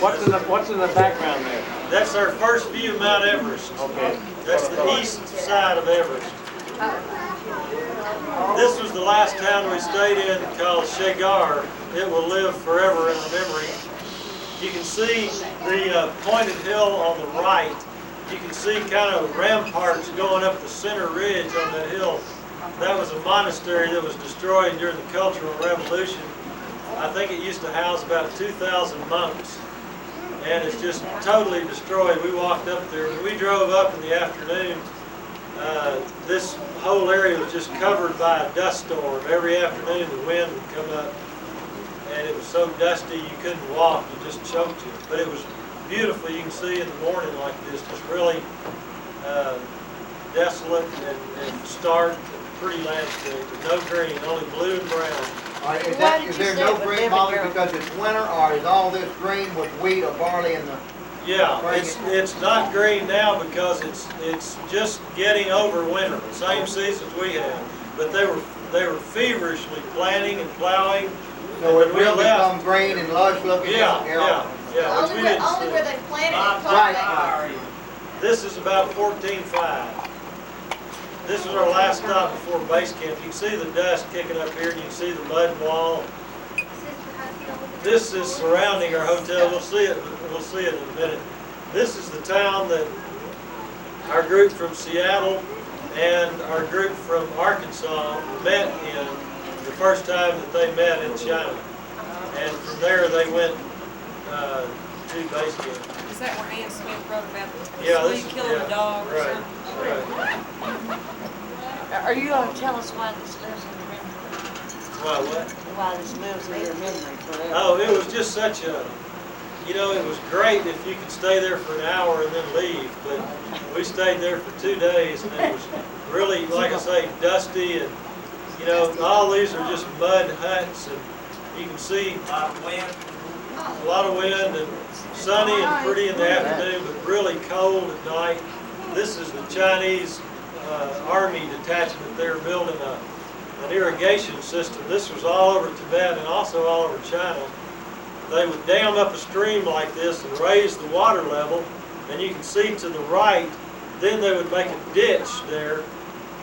What's in the background there? That's our first view of Mount Everest. Okay. That's the east side of Everest. This was the last town we stayed in called Shegar. It will live forever in the memory. You can see the pointed hill on the right. You can see kind of ramparts going up the center ridge on that hill. That was a monastery that was destroyed during the Cultural Revolution. I think it used to house about 2,000 monks. And it's just totally destroyed. We walked up there. When we drove up in the afternoon, this whole area was just covered by a dust storm. Every afternoon the wind would come up and it was so dusty you couldn't walk, it just choked you. But it was beautiful. You can see in the morning like this, just really desolate and stark and pretty landscape with no green, only blue and brown. All right, Why did is you there say no it would green, never Molly, grow? because it's winter, or is all this green with wheat or barley in the? Yeah, it's not green now because it's just getting over winter, the same seasons we had. But they were feverishly planting and plowing. So and it when we will left, become green and lush looking? yeah, which we didn't Only where see. they planted it. Right. This is about 14.5. This is our last stop before base camp. You can see the dust kicking up here, and you can see the mud wall. This is surrounding our hotel. We'll see it in a minute. This is the town that our group from Seattle and our group from Arkansas met in the first time that they met in China. And from there they went to base camp. Is that where Ann Smith wrote about the Yeah, slave killing a dog or right. something? Are you gonna tell us why this lives in your memory? Why, what? Why this lives in your memory forever? Oh, it was just such a, you know, it was great if you could stay there for an hour and then leave, but we stayed there for 2 days, and it was really, like I say, dusty, and, you know, all these are just mud huts, and you can see a lot of wind, and sunny and pretty in the afternoon, but really cold at night. This is the Chinese Army detachment. They're building an irrigation system. This was all over Tibet and also all over China. They would dam up a stream like this and raise the water level, and you can see to the right, then they would make a ditch there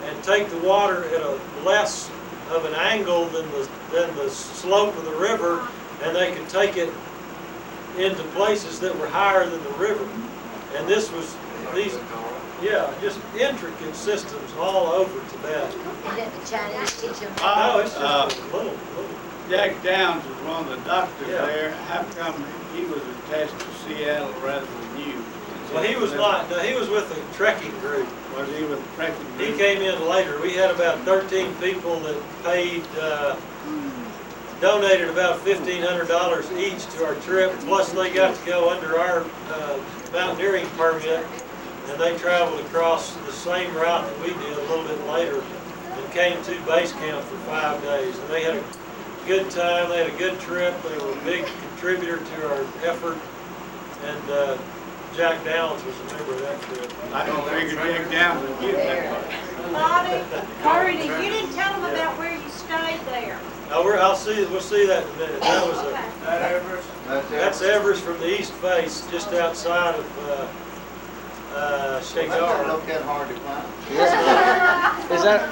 and take the water at a less of an angle than the slope of the river, and they could take it into places that were higher than the river. And this was just intricate systems all over Tibet. Didn't the Chinese teach them? No, it's just little. Jack Downs was one of the doctors there. How come he was attached to Seattle rather than you? Well, he was not. No, he was with a trekking group. Was he with a trekking group? He came in later. We had about 13 people that paid, donated about $1,500 each to our trip. Plus, they got to go under our mountaineering permit, and they traveled across the same route that we did a little bit later, and came to base camp for 5 days. And they had a good time. They had a good trip. They were a big contributor to our effort, and Jack Downs was a member of that trip. I don't figure Jack Downs would get that much. Marty, you didn't tell them about where you stayed there. Oh, we'll see that in a minute. That was That Everest? that's Everest from the east face, just outside of Shekar. Look that hard to climb.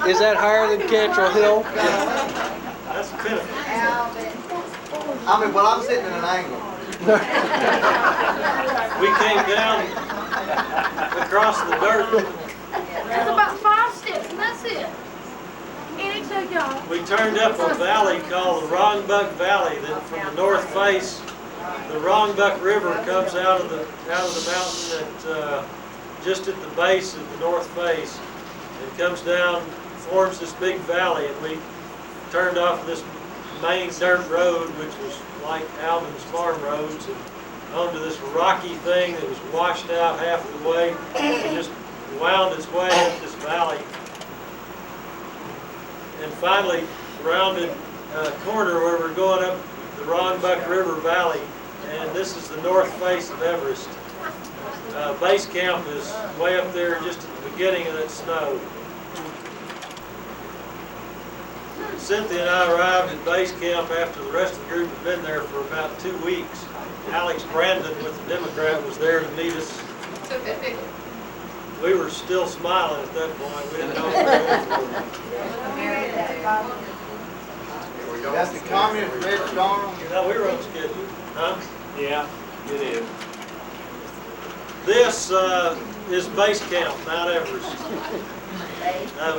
Is that higher than Cantrell Hill? That's a pinnacle. I mean, well, I'm sitting at an angle. We came down across the dirt. It's about 5 steps, and that's it. And it took y'all. We turned up a valley called the Rongbuk Valley. That from the north face, the Rongbuk River comes out of the mountain at just at the base of the north face, and comes down, forms this big valley, and we turned off this main dirt road, which was like Alvin's farm roads, and onto this rocky thing that was washed out half of the way, and just wound its way up this valley, and finally rounded a corner where we're going up the Rongbuk River Valley, and this is the north face of Everest. Base camp is way up there just at the beginning of that snow. Cynthia and I arrived at base camp after the rest of the group had been there for about 2 weeks. Alex Brandon with the Democrat was there to meet us. Took that picture. We were still smiling at that point. We didn't know what we were for. That's the communist red storm. No, we were on schedule. Huh? Yeah, it is. This is base camp, Mount Everest.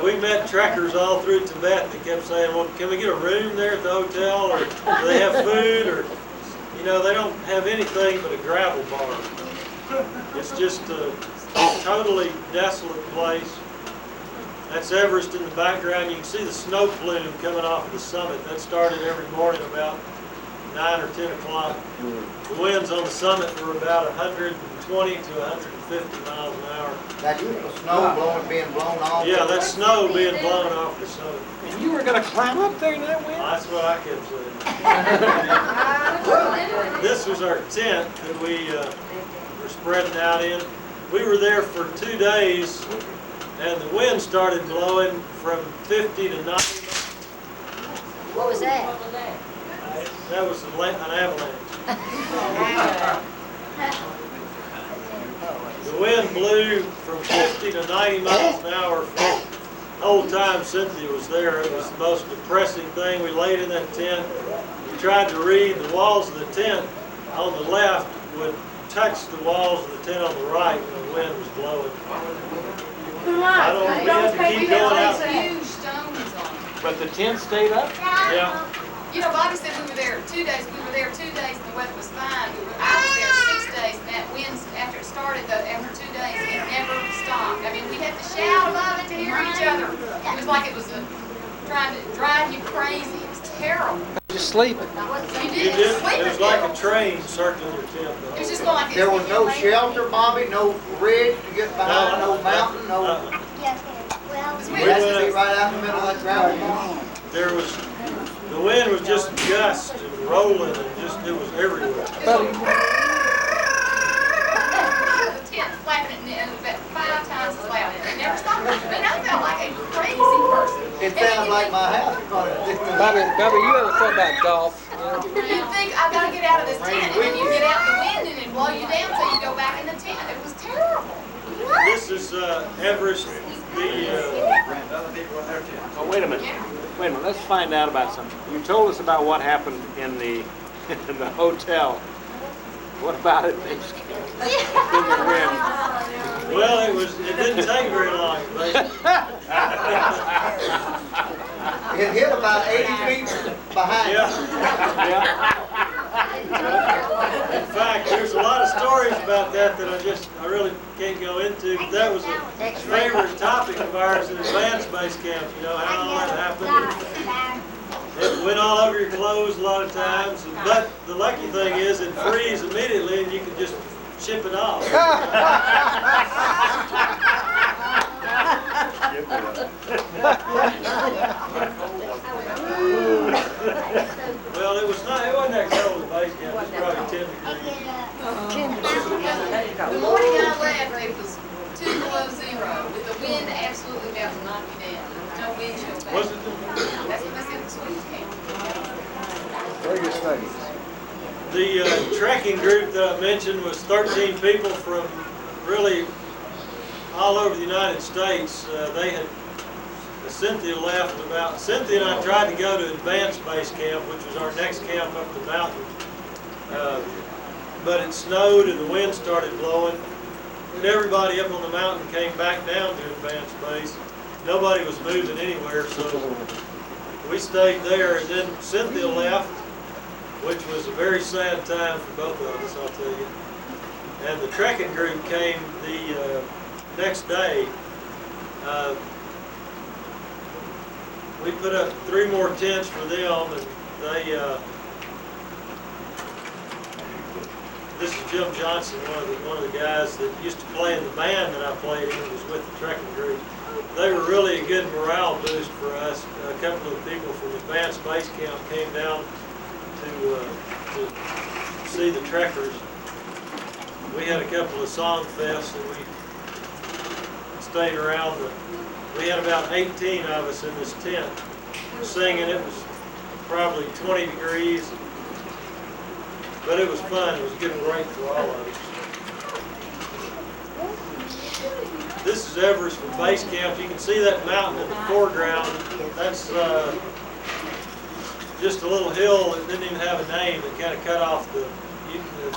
We met trekkers all through Tibet that kept saying, well, can we get a room there at the hotel, or do they have food, or, you know, they don't have anything but a gravel bar. It's just a totally desolate place. That's Everest in the background. You can see the snow plume coming off of the summit. That started every morning about 9 or 10 o'clock. The winds on the summit were about 120 to 150 miles an hour. That's the snow being blown off. Yeah, that snow being blown off the summit. And you were going to climb up there in that wind? That's what I kept saying. This was our tent that we were spreading out in. We were there for 2 days, and the wind started blowing from 50 to 90. What was that? That was an avalanche. The wind blew from 50 to 90 miles an hour. For the whole time Cynthia was there, it was the most depressing thing. We laid in that tent. We tried to read. The walls of the tent on the left would touch the walls of the tent on the right when the wind was blowing. I don't know, we had to keep going out. Huge stones on it. But the tent stayed up? Yeah. You know, Bobby said we were there 2 days. We were there 2 days and the weather was fine. I was there 6 days, and that wind, after it started, after 2 days, it never stopped. I mean, we had to shout each other. It was like it was trying to drive you crazy. It was terrible. Just sleeping. You You did did, sleep it was in like it. a train circling your tent. It was just going like this. There was no shelter, Bobby, no ridge to get behind, no mountain, no. We We had to be right out in the middle of that gravel. There was, the wind was just gust and rolling and just, it was everywhere. The tent flapping and about 5 times as loud. It never stopped. I mean, I felt like a crazy person. It sounded like my house. Bobby, you ever thought about golf? You think, I gotta get out of this tent, and then you get out in the wind and it blow you down until you go back in the tent. It was terrible. This is Everest, Oh, wait a minute. Wait a minute. Let's find out about something. You told us about what happened in the in the hotel. What about it? In the wind. well, it didn't take very long. It hit about 80 feet behind. Yeah. In fact, there's a lot of stories about that I really can't go into. But that was a favorite topic of ours in advanced base camp. You know how all that happened. It went all over your clothes a lot of times. But the lucky thing is it frees immediately and you can just ship it off. Well, it wasn't that cold at base camp. It was probably 10 degrees. The morning I left, it was 2 below 0, with the wind absolutely about to knock you down. No wind chill back. Was it? That's what they said the Swedes came. Very good studies. The trekking group that I mentioned was 13 people from really all over the United States. Cynthia left about, Cynthia and I tried to go to advanced base camp, which was our next camp up the mountain. But it snowed and the wind started blowing. And everybody up on the mountain came back down to advanced base. Nobody was moving anywhere, so we stayed there. And then Cynthia left, which was a very sad time for both of us, I'll tell you. And the trekking group came the next day. We put up 3 more tents for them, and they, this is Jim Johnson, one of the guys that used to play in the band that I played in, was with the trekking group. They were really a good morale boost for us. A couple of people from advanced base camp came down to see the trekkers. We had a couple of song fests, and we stayed around. We had about 18 of us in this tent singing. It was probably 20 degrees, but it was fun. It was a good break for all of us. This is Everest from base camp. You can see that mountain in the foreground. That's just a little hill that didn't even have a name that kind of cut off the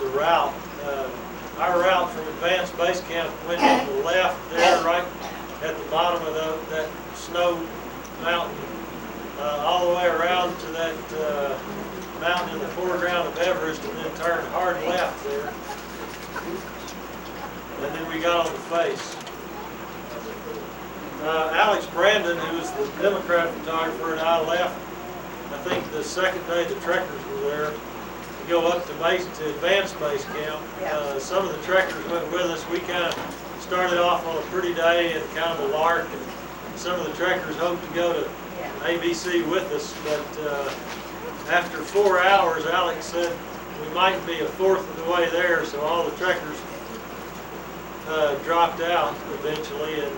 route. Our route from advanced base camp went to the left there, right at the bottom of that snow mountain, all the way around to that mountain in the foreground of Everest, and then turned hard left there. And then we got on the face. Alex Brandon, who was the Democrat photographer, and I left, I think the second day the trekkers were there, to go up to advanced base camp. Some of the trekkers went with us. We kind of started off on a pretty day and kind of a lark, and some of the trekkers hoped to go to ABC with us, but after 4 hours, Alex said we might be a fourth of the way there, so all the trekkers dropped out eventually, and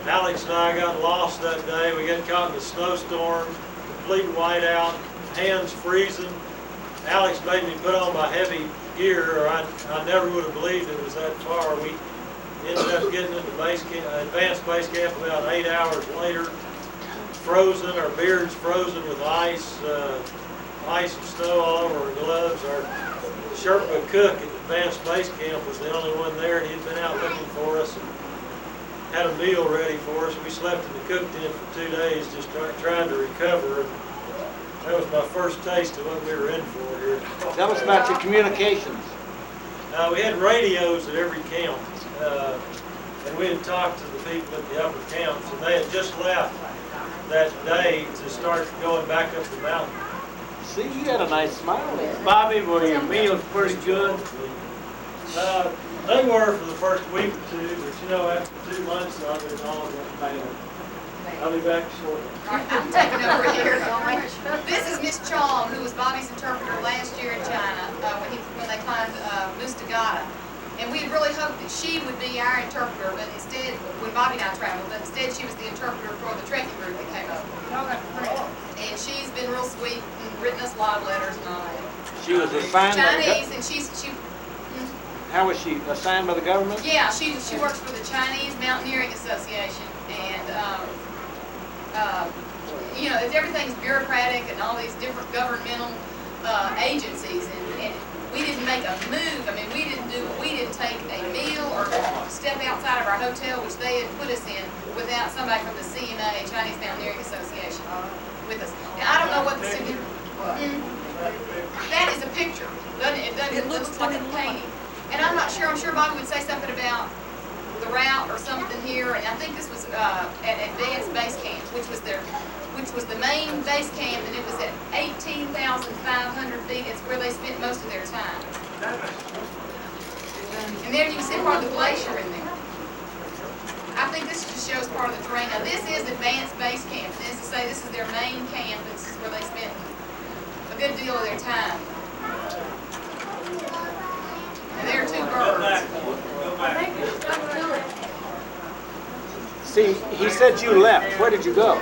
Alex and I got lost that day. We got caught in a snowstorm, complete whiteout, hands freezing. Alex made me put on my heavy gear, or I never would have believed it was that far. We ended up getting into advanced base camp about 8 hours later, frozen, our beards frozen with ice and snow all over our gloves. Our Sherpa cook at advanced base camp was the only one there, and he'd been out looking for us and had a meal ready for us. We slept in the cook tent for 2 days just trying to recover. That was my first taste of what we were in for here. Tell us about your communications. We had radios at every camp. and we had talked to the people at the upper camps, and they had just left that day to start going back up the mountain. See, you got a nice smile there. Bobby, were your meals pretty good? They were for the first week or two, but you know, after 2 months of it, all went bad. I'll be back shortly. I'm taking over here. This is Miss Chong, who was Bobby's interpreter last year in China when they climbed Mount Tagata. And we had really hoped that she would be our interpreter, but instead, when Bobby and I traveled, but instead she was the interpreter for the trekking group that came over. And she's been real sweet and written us live letters and all that. She was assigned Chinese, and How was she assigned by the government? yeah, she works for the Chinese Mountaineering Association, and you know, everything's bureaucratic and all these different governmental agencies, and we didn't make a move. I mean, we didn't take a meal or step outside of our hotel, which they had put us in, without somebody from the CMA, Chinese Mountaineering Association, with us. Now, I don't know what the that is a picture. It looks like a painting. And I'm not sure. I'm sure Bobby would say something about the route or something here. And I think this was at Advanced Base Camp, which was the main base camp, and it was at 18,500 feet. It's where they spent most of their time. And there you can see part of the glacier in there. I think this just shows part of the terrain. Now this is Advanced Base Camp. This is to say this is their main camp. This is where they spent a good deal of their time. And there are two birds. See, he said you left. Where did you go?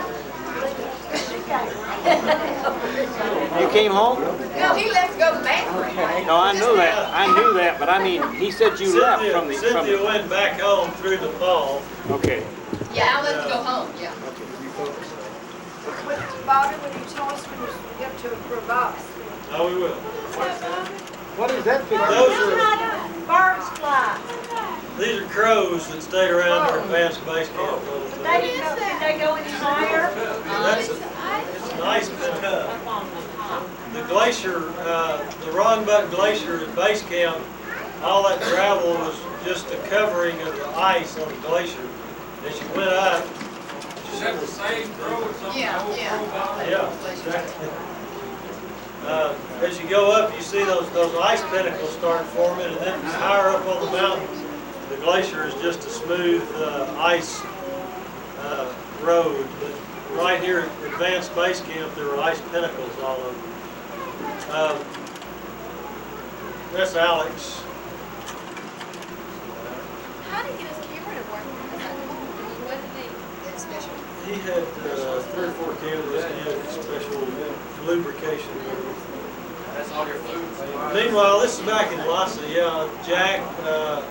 You came home? No, he left to go to the bathroom. No, I knew that. I knew that, but I mean, he said you left from the... Cynthia went back home through the fall. Okay. Yeah, I left to go home, yeah. Bobby, when you tell us when you get to Crevasse. Oh, we will. What is that picture? Those are, Birds fly. these are crows that stayed around our advanced base camp. Did they go any higher? It's a nice the glacier, the Rongbuk Glacier at base camp, all that gravel was just a covering of the ice on the glacier. As you went up, Is that the same crow or something? Yeah. exactly. As you go up, you see those ice pinnacles start forming, and then higher up on the mountain, the glacier is just a smooth ice road. But right here at Advanced Base Camp, there were ice pinnacles all over. That's Alex. How did he get his camera to work? What did he? It's special. He had 3 or 4 cameras and he had special lubrication. That's all your food. Meanwhile, this is back in Lhasa. Yeah, Jack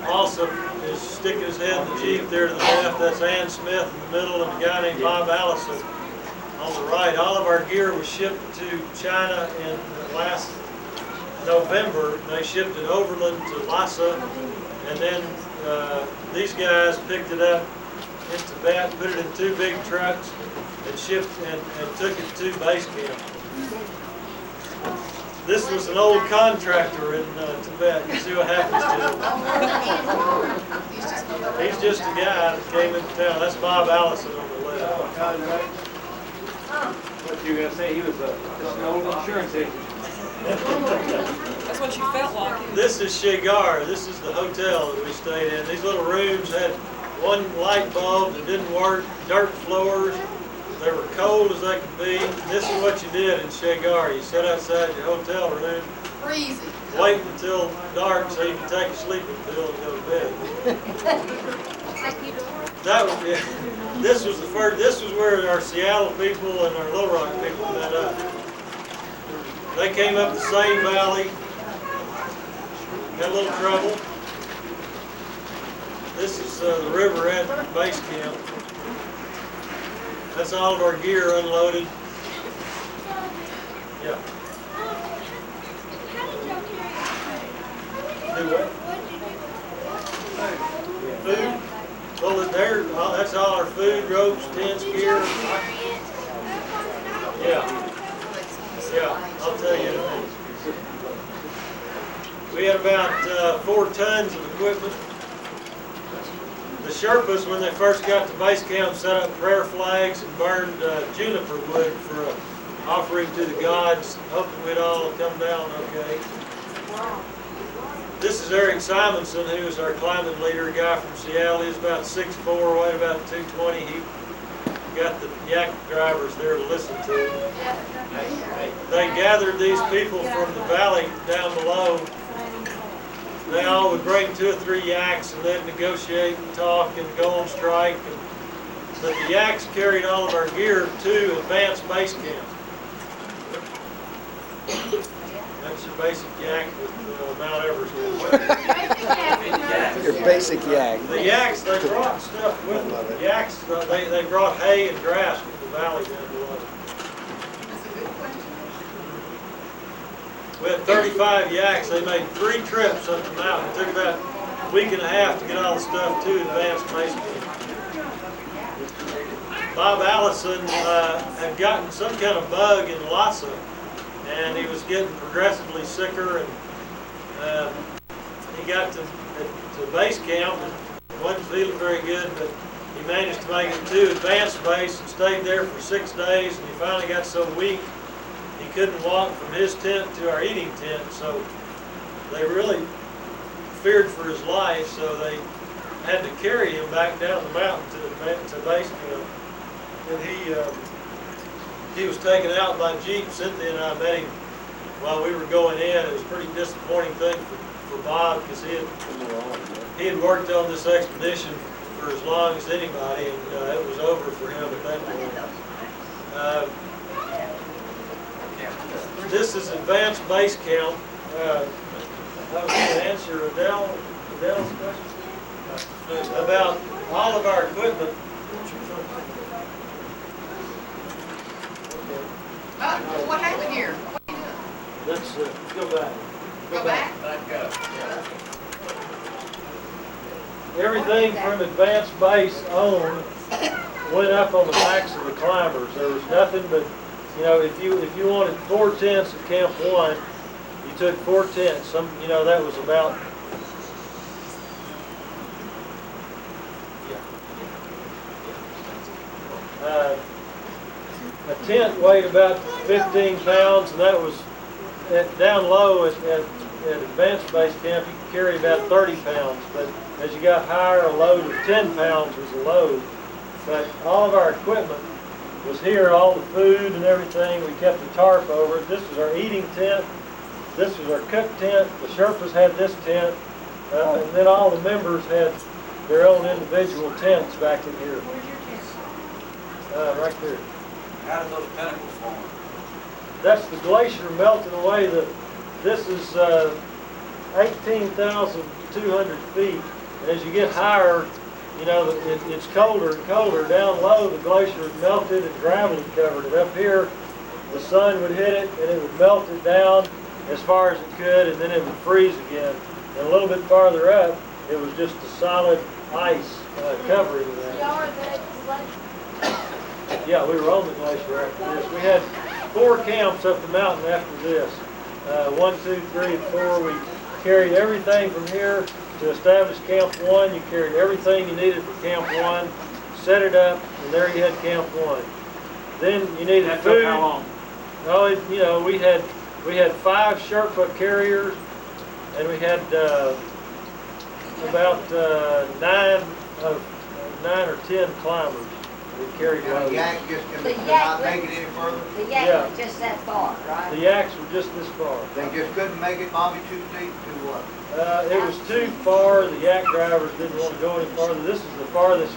also is sticking his head in the Jeep there to the left. That's Ann Smith in the middle, and a guy named Bob Allison on the right. All of our gear was shipped to China in last November. They shipped it overland to Lhasa, and then these guys picked it up in Tibet, put it in 2 big trucks, and shipped and took it to base camp. This was an old contractor in Tibet. You see what happens to him. He's just a guy that came into town. That's Bob Allison on the left. What you were going to say, he was just an old insurance agent. That's what you felt like. This is Shigar. This is the hotel that we stayed in. These little rooms had 1 light bulb that didn't work, dirt floors. They were cold as they could be. This is what you did in Shigar. You sat outside your hotel room, Freezing. wait until dark so you could take a sleeping pill and go to bed. That was, yeah, this was the first. This was where our Seattle people and our Little Rock people met up. They came up the same valley, had a little trouble. This is the river at base camp. That's all of our gear unloaded. Yeah. Do what? Food. Well, that's all our food, ropes, tents, gear. Yeah. Yeah, I'll tell you in a minute. We had about 4 tons of equipment. The Sherpas, when they first got to base camp, set up prayer flags and burned juniper wood for an offering to the gods, hoping we'd all come down okay. This is Eric Simonson, who is our climbing leader, a guy from Seattle. He's about 6'4", weighed about 220. He got the yak drivers there to listen to him. They gathered these people from the valley down below. They all would bring 2 or 3 yaks, and they'd negotiate and talk and go on strike. But the yaks carried all of our gear to advanced base camp. That's your basic yak with Mount Everest. Your basic yak. The yaks, they brought stuff with them. The yaks, they brought hay and grass from the valley down below. We had 35 yaks. They made 3 trips up the mountain. It took about a week and a half to get all the stuff to advanced base camp. Bob Allison had gotten some kind of bug in Lhasa, and he was getting progressively sicker, and he got to base camp and wasn't feeling very good, but he managed to make it to advanced base and stayed there for 6 days, and he finally got so weak he couldn't walk from his tent to our eating tent, so they really feared for his life, so they had to carry him back down the mountain to base camp. And he was taken out by Jeep. Cynthia and I met him while we were going in. It was a pretty disappointing thing for Bob, because he had worked on this expedition for as long as anybody, and it was over for him at that point. This is advanced base camp. I was going to answer Adele's question about all of our equipment. What happened here? Let's go back. Go back? Everything from advanced base on went up on the backs of the climbers. There was nothing but, if you wanted 4 tents at Camp 1, you took 4 tents. That was about, a tent weighed about 15 pounds, and that was down low at advanced base camp. You could carry about 30 pounds, but as you got higher, a load of 10 pounds was a load. But all of our equipment was here, all the food and everything. We kept a tarp over it. This was our eating tent. This was our cook tent. The Sherpas had this tent, and then all the members had their own individual tents back in here. Where's your tent? Right there. How did those pinnacles form? That's the glacier melting away. This is 18,200 feet. And as you get higher, it's colder and colder. Down low, the glacier is melted and gravity covered it. Up here, the sun would hit it and it would melt it down as far as it could, and then it would freeze again. And a little bit farther up, it was just a solid ice covering that. Yeah, we were on the glacier after this. We had 4 camps up the mountain after this. 1, 2, 3, and 4. We carried everything from here to establish Camp 1. You carried everything you needed for Camp 1, set it up, and there you had Camp 1. Then you needed That food. took how long? Oh, we had 5 Sherpa carriers, and we had about 9 or 10 climbers. We carried The loads. yak just The could yak not went- make it any further. The yak Yeah. went just that far, right? The yaks were just this far. They just couldn't make it, Bobby, too steep to what? It was too far. The yak drivers didn't want to go any farther. This is the farthest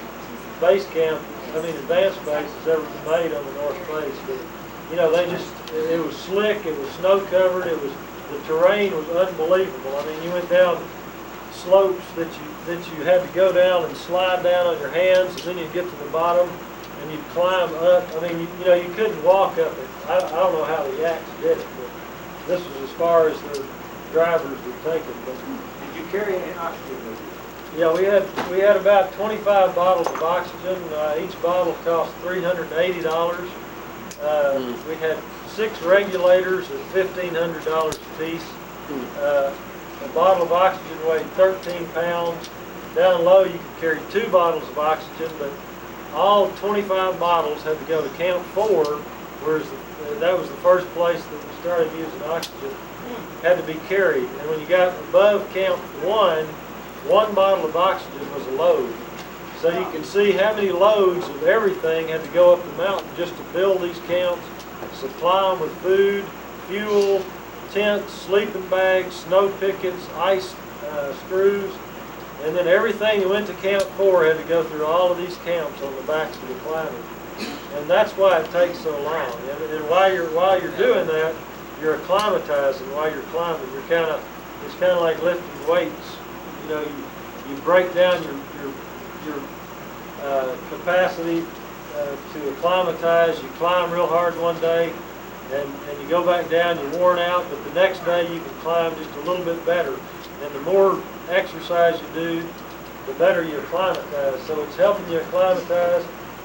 base camp, advanced base has ever been made on the north face. But, it was slick, it was snow covered, the terrain was unbelievable. You went down slopes that you had to go down and slide down on your hands, and then you'd get to the bottom and you'd climb up. You couldn't walk up it. I don't know how the yaks did it, but this was as far as the drivers would take it. But Did you carry any oxygen with you? yeah, we had about 25 bottles of oxygen. Each bottle cost $380. We had 6 regulators at $1,500 a piece. A bottle of oxygen weighed 13 pounds. Down low, you could carry 2 bottles of oxygen, but all 25 bottles had to go to Camp 4, whereas that was the first place that we started using oxygen, had to be carried. And when you got above Camp 1, 1 bottle of oxygen was a load. So you can see how many loads of everything had to go up the mountain just to build these camps, supply them with food, fuel, tents, sleeping bags, snow pickets, ice screws, and then everything that went to Camp 4 had to go through all of these camps on the backs of the climbers. And that's why it takes so long. And while you're doing that, you're acclimatizing while you're climbing. It's kind of like lifting weights. You know, you break down your capacity to acclimatize. You climb real hard one day, and you go back down. You're worn out, but the next day you can climb just a little bit better. And the more exercise you do, the better you acclimatize. So it's helping you acclimatize,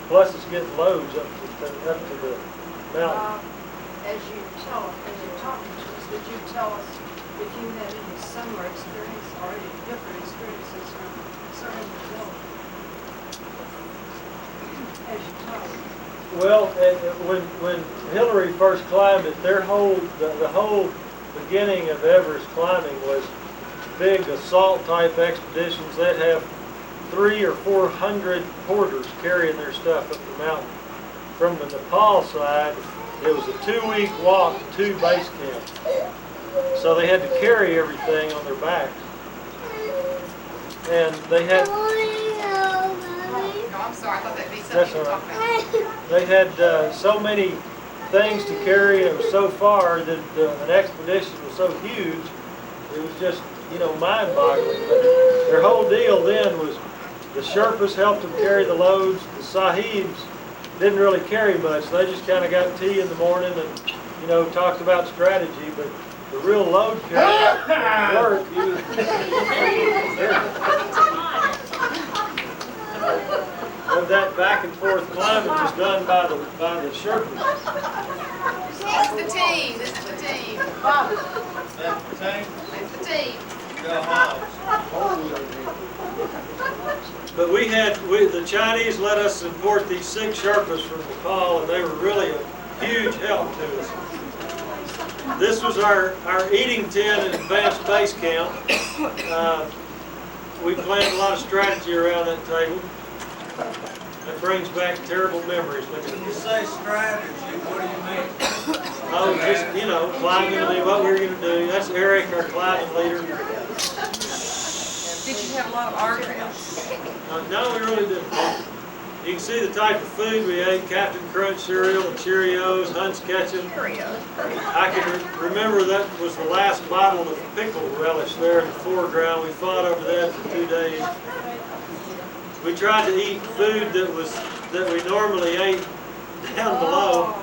plus it's getting loads up to the mountain. As you're talking to us, would you tell us if you had any similar experience or any different experiences concerning the building as you talk? Well, when Hillary first climbed it, the whole beginning of Everest climbing was big assault type expeditions. They'd have 300 or 400 porters carrying their stuff up the mountain. From the Nepal side, it was a 2-week walk to base camp. So they had to carry everything on their backs. And they had... Oh, I'm sorry, I thought that'd be That's something all to right. talk about. They had so many things to carry, and it was so far that an expedition was so huge, it was just, mind-boggling. But their whole deal then was the Sherpas helped them carry the loads. The Sahibs didn't really carry much. They just kind of got tea in the morning and, talked about strategy. But the real load carrying work, of that back and forth climbing was done by the Sherpas. This is the team. This is the team. That's the thing. That's the team. Go home. But the Chinese let us import these 6 Sherpas from Nepal, and they were really a huge help to us. This was our eating tent at Advanced Base Camp. We planned a lot of strategy around that table. That brings back terrible memories. When you say strategy, what do you mean? Oh, just, climbing, what we were going to do. That's Eric, our climbing leader. Did you have a lot of arguments? No, we really didn't. You can see the type of food we ate: Captain Crunch cereal, Cheerios, Hunt's Ketchup. I can remember that was the last bottle of pickle relish there in the foreground. We fought over that for 2 days. We tried to eat food that we normally ate down below.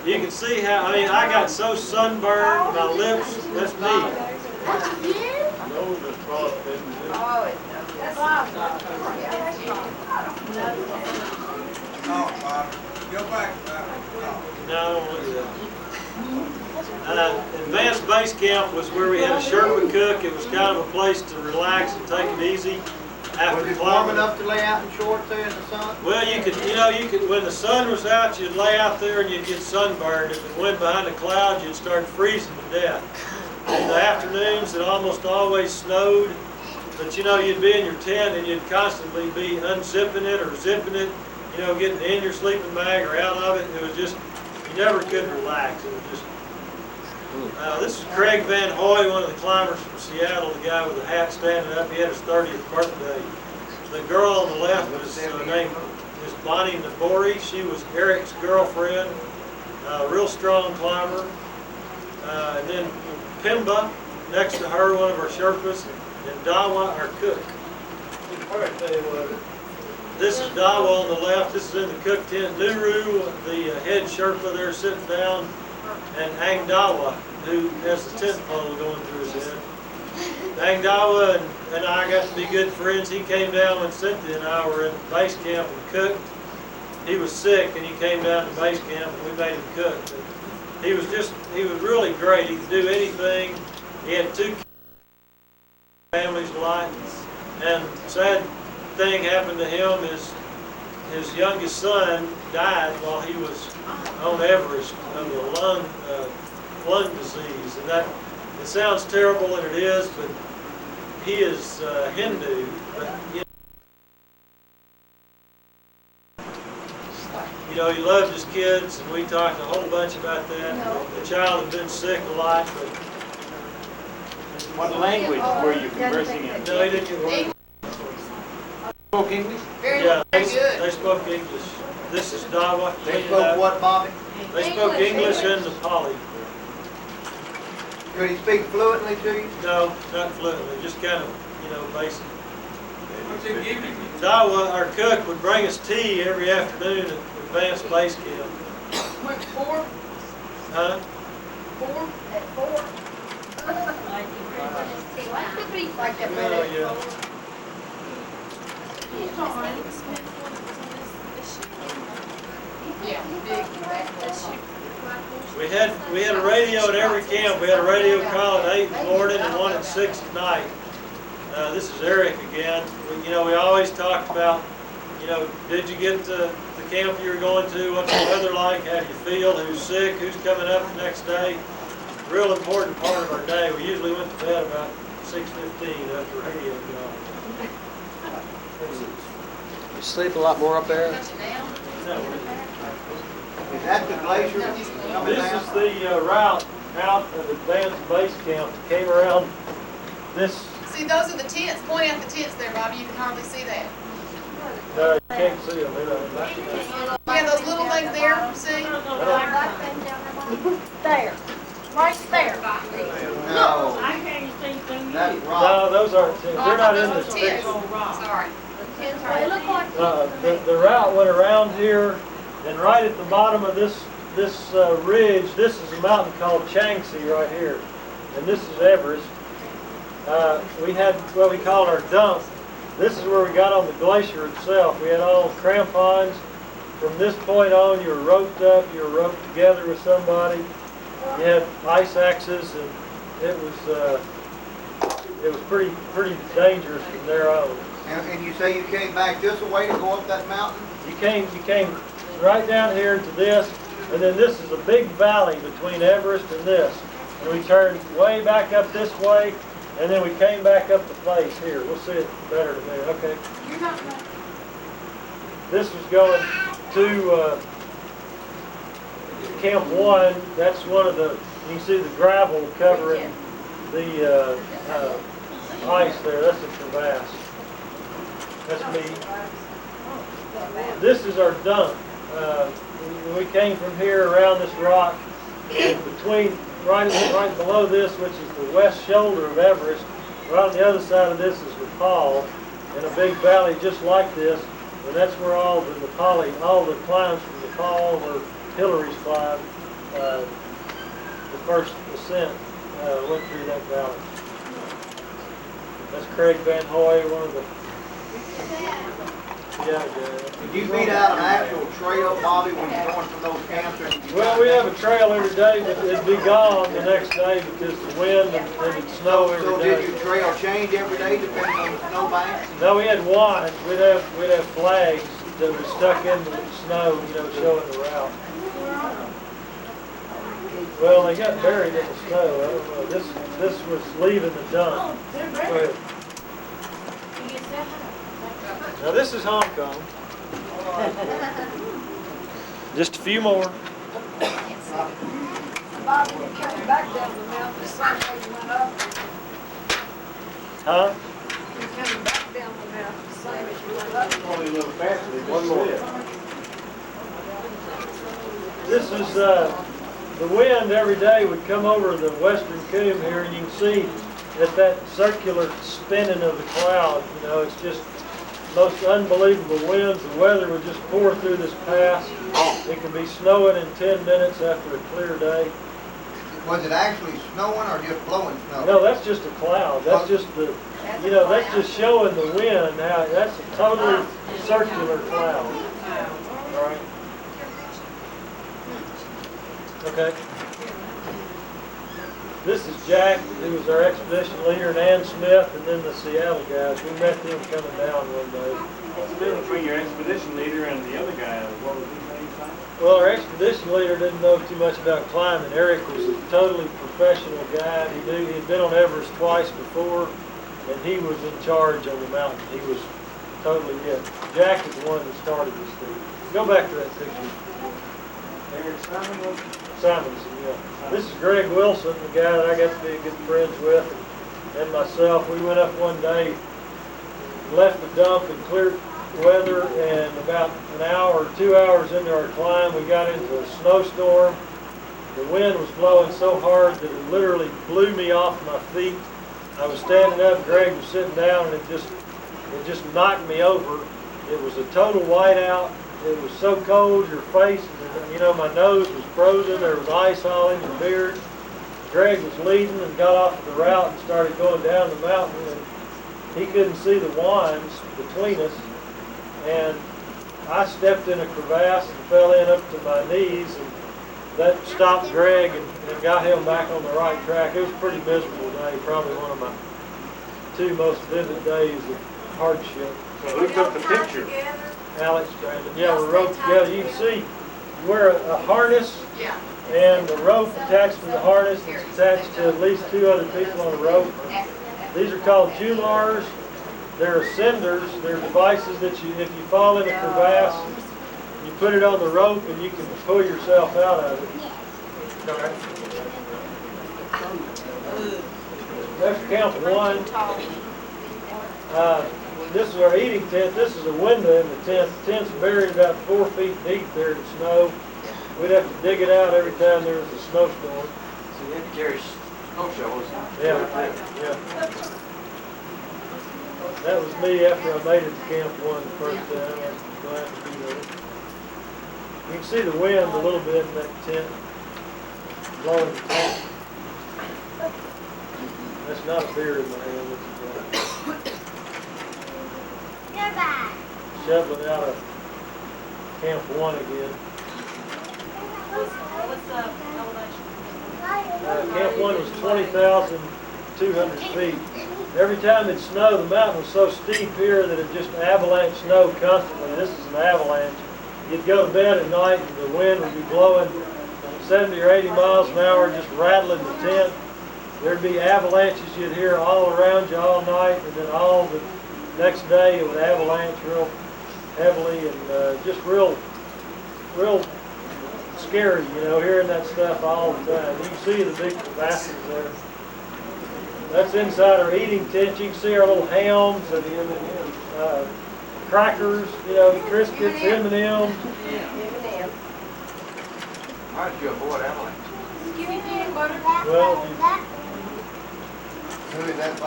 You can see how, I got so sunburned, my lips, that's me. Go back. No, I don't want to do that. Advanced Base Camp was where we had a Sherpa cook. It was kind of a place to relax and take it easy. Was it warm enough to lay out in shorts there in the sun? Well, you could, when the sun was out, you'd lay out there and you'd get sunburned. If it went behind a cloud, you'd start freezing to death. In the afternoons, it almost always snowed, but you'd be in your tent and you'd constantly be unzipping it or zipping it, getting in your sleeping bag or out of it. It was just, you never could relax. It was just. This is Craig Van Hoy, one of the climbers from Seattle, the guy with the hat standing up. He had his 30th birthday. The girl on the left was named Miss Bonnie Nabori. She was Eric's girlfriend, real strong climber. And then Pimba, next to her, one of our Sherpas, and Dawa, our cook. This is Dawa on the left. This is in the cook tent. Nuru, the head Sherpa there sitting down, and Angdawa, who has the tent pole going through his head. Angdawa and I got to be good friends. He came down when Cynthia and I were in base camp and cooked. He was sick and he came down to base camp and we made him cook. But he was really great. He could do anything. He had 2 families alike. And sad thing happened to him is his youngest son died while he was on Everest of a lung disease. And that, it sounds terrible, and it is, but he is Hindu. But, you know, he loved his kids, and we talked a whole bunch about that. The child had been sick a lot, but... What language were you conversing in? No, he didn't get word. Spoke English? Yeah, they spoke English. This is Dawa. They spoke what, Bobby? They spoke English and Nepali. Could he speak fluently to you? No, not fluently, just kind of, you know, basic. What's it giving you? Dawa, our cook, would bring us tea every afternoon at Advanced Base Camp. Went 4? Huh? 4? At 4? Like that Oh, yeah. Yeah, big, We had a radio at every camp. We had a radio call at 8 in the morning and one at 6 at night. This is Eric again. You know, we always talked about, you know, did you get to the camp you were going to? What's the weather like? How do you feel? Who's sick? Who's coming up the next day? Real important part of our day. We usually went to bed about 6:15 after radio call. You sleep a lot more up there? No, Is that the glacier coming this down? is the route out of Advanced Base Camp. It came around this. See, those are the tents. Point out the tents there, Bobby. You can hardly see that. You can't see them. Yeah, those little things there, see? There, right there. No. I can't see through That's you. rock. No, those aren't tents. They're not in Those this are picture. tents. Sorry. They look like The route went around here, and right at the bottom of this ridge, this is a mountain called Changsi right here, and this is Everest. We had what we called our dump. This is where we got on the glacier itself. We had all crampons. From this point on, you were roped up. You were roped together with somebody. You had ice axes, and it was pretty dangerous from there on. And you say you came back this way to go up that mountain? You came right down here to this, and then this is a big valley between Everest and this. And we turned way back up this way, and then we came back up the face here. We'll see it better in a minute. Okay. This was going to Camp 1. That's one of the, you can see the gravel covering the ice there. That's the crevasse. That's me. This is our dump. We came from here around this rock, and between right below this, which is the west shoulder of Everest, right on the other side of this is Nepal, and a big valley just like this, and that's where all the climbs from Nepal where Hillary's climbed, the first ascent went through that valley. That's Craig Van Hoy, one of the Did you beat out an actual trail, Bobby, when you're going from those camps? Well, we have a trail every day, but it'd be gone the next day because the wind and it'd snow every So day. did your trail change every day depending on the snow banks? No, we had one. We'd have flags that were stuck into the snow, you know, showing the route. Well, they got buried in the snow. I don't know. This was leaving the dump. Go ahead. Now this is Hong Kong. Just a few more. Bobby, you came back down the mountain the same way you went up. Huh? You came back down the mountain the same as you went up. Only a little faster. One more. This is the wind every day would come over the western comb here, and you can see that circular spinning of the cloud. You know, it's just most unbelievable winds. The weather would just pour through this pass. It can be snowing in 10 minutes after a clear day. Was it actually snowing or just blowing snow? No, that's just a cloud. That's just the, you know, that's just showing the wind. Now, that's a totally circular cloud. All right. Okay. This is Jack, who was our expedition leader, and Ann Smith, and then the Seattle guys. We met them coming down one day. What's the difference between your expedition leader and the other guy? What was his name? Well, our expedition leader didn't know too much about climbing. Eric was a totally professional guide. He'd been on Everest twice before, and he was in charge on the mountain. He was totally it. Jack is the one that started this thing. Go back to that picture. Eric Simonson, yeah. This is Greg Wilson, the guy that I got to be good friends with, and myself. We went up one day, left the dump in clear weather, and about an hour or 2 hours into our climb, we got into a snowstorm. The wind was blowing so hard that it literally blew me off my feet. I was standing up, Greg was sitting down, and it just knocked me over. It was a total whiteout. It was so cold, your face, you know, my nose was frozen. There was ice all in your beard. Greg was leading and got off of the route and started going down the mountain, and he couldn't see the winds between us. And I stepped in a crevasse and fell in up to my knees, and that stopped Greg and got him back on the right track. It was a pretty miserable day, probably one of my 2 most vivid days of hardship. So who took the picture? Alex, Brandon. Yeah, we rode together. You can see, you wear a harness, Yeah. and the rope attached to the harness is attached to at least 2 other people on the rope. These are called jewelars. They're ascenders. They're devices that you, if you fall in a crevasse, you put it on the rope and you can pull yourself out of it. That's Camp 1. This is our eating tent. This is a window in the tent. The tent's buried about 4 feet deep there in snow. We'd have to dig it out every time there was a snowstorm. So you have to carry snow shovels. Yeah, yeah. That was me after I made it to Camp 1 the first time. I was glad to be there. You can see the wind a little bit in that tent, blowing the tent. That's not a beer in my hand. This is shoveling out of Camp 1 again. Camp 1 was 20,200 feet. Every time it snowed, the mountain was so steep here that it just avalanche snow constantly. This is an avalanche. You'd go to bed at night and the wind would be blowing 70 or 80 miles an hour, just rattling the tent. There'd be avalanches you'd hear all around you all night, and then all the next day it would avalanche real heavily, and just real scary, you know, hearing that stuff all the time. You can see the big crevasses there. That's inside our eating tent. You can see our little hams and crackers, you know, Triscuits, M&M's. How did you avoid avalanche? Well,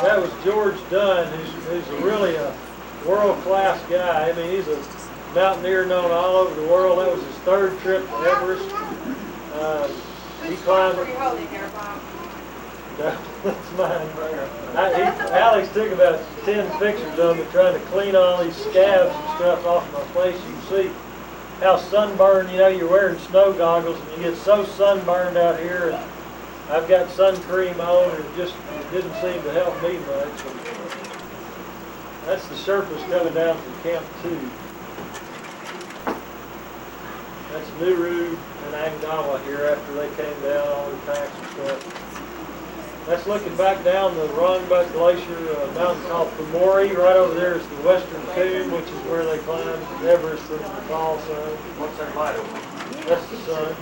that was George Dunn, who's really a world-class guy. I mean, he's a mountaineer known all over the world. That was his 3rd trip to Everest. He climbed. That's mine. Alex took about 10 pictures of me trying to clean all these scabs and stuff off my face. You can see how sunburned, you know, you're wearing snow goggles and you get so sunburned out here. And I've got sun cream on, and it didn't seem to help me much. And that's the Sherpas coming down from Camp 2. That's Nuru and Angdawa here after they came down, all their packs and stuff. That's looking back down the Rongbuk Glacier, a mountain called Pumori. Right over there is the Western Tomb, which is where they climbed Everest with the fall sun. What's that light over? That's the sun.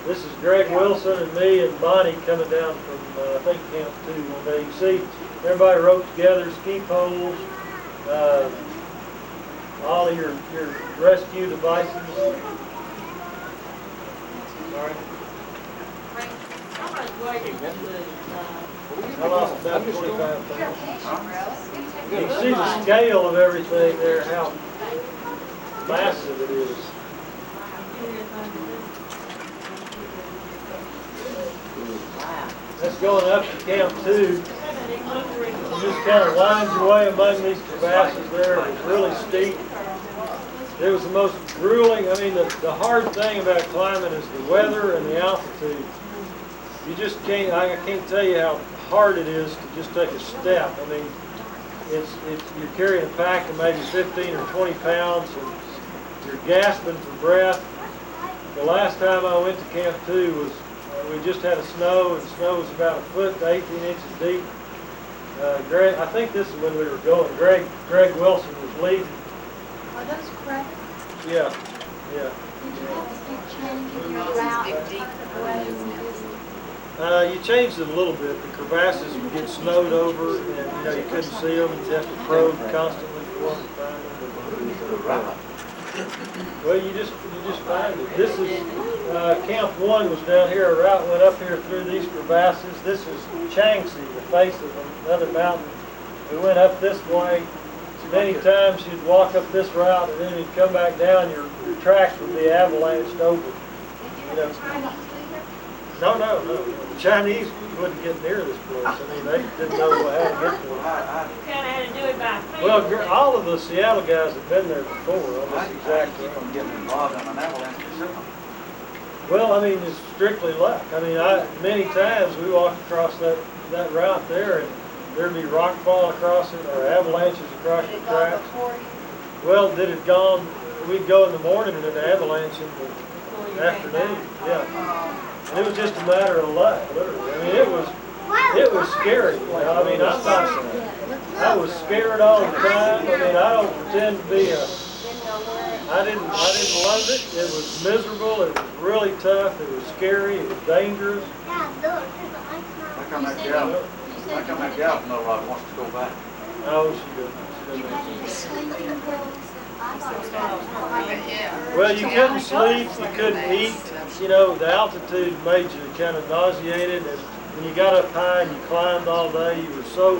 This is Greg Wilson and me and Bonnie coming down from, I think, Camp 2 one day. You see, everybody roped together, ski poles, all of your rescue devices. Sorry. I lost about 25 pounds. You can see the scale of everything there, how massive it is. That's going up to Camp 2. You just kind of wind your way among these crevasses there. It was really steep. It was the most grueling. I mean, the hard thing about climbing is the weather and the altitude. You just can't, I can't tell you how hard it is to just take a step. I mean, you're carrying a pack of maybe 15 or 20 pounds and you're gasping for breath. The last time I went to Camp 2 was, we just had a snow, and the snow was about 1 foot to 18 inches deep. Greg, I think this is when we were going. Greg Wilson was leading. Are those credits? Yeah, yeah. Did you have to keep changing your route? You changed it a little bit. The crevasses would get snowed over, and you know you couldn't see them, and you have to probe constantly for them to find them. Well, you just find it. This is Camp 1 was down here. A route went up here through these crevasses. This is Changsi, the face of another mountain. We went up this way. Many times you'd walk up this route, and then you'd come back down. Your tracks would be avalanched over. You know. No. The Chinese wouldn't get near this place. I mean, they didn't know how to get to it. You kind of had to do it by feet. Well, all of the Seattle guys have been there before on this exact route. From getting involved in an avalanche yourself. Well, I mean, it's strictly luck. I mean, many times we walked across that route there, and there'd be rock fall across it or avalanches across the tracks. Well, did it gone? We'd go in the morning and an avalanche in the afternoon. Yeah. And it was just a matter of luck, literally. I mean, it was scary. You know? I mean, I was scared all the time. I mean, I don't pretend to be I didn't love it. It was miserable. It was really tough. It was scary. It was dangerous. How come that gal from Little Rock wants to go back? Oh, she doesn't. Well, you couldn't sleep, you couldn't eat. You know, the altitude made you kind of nauseated, and when you got up high and you climbed all day, you were so,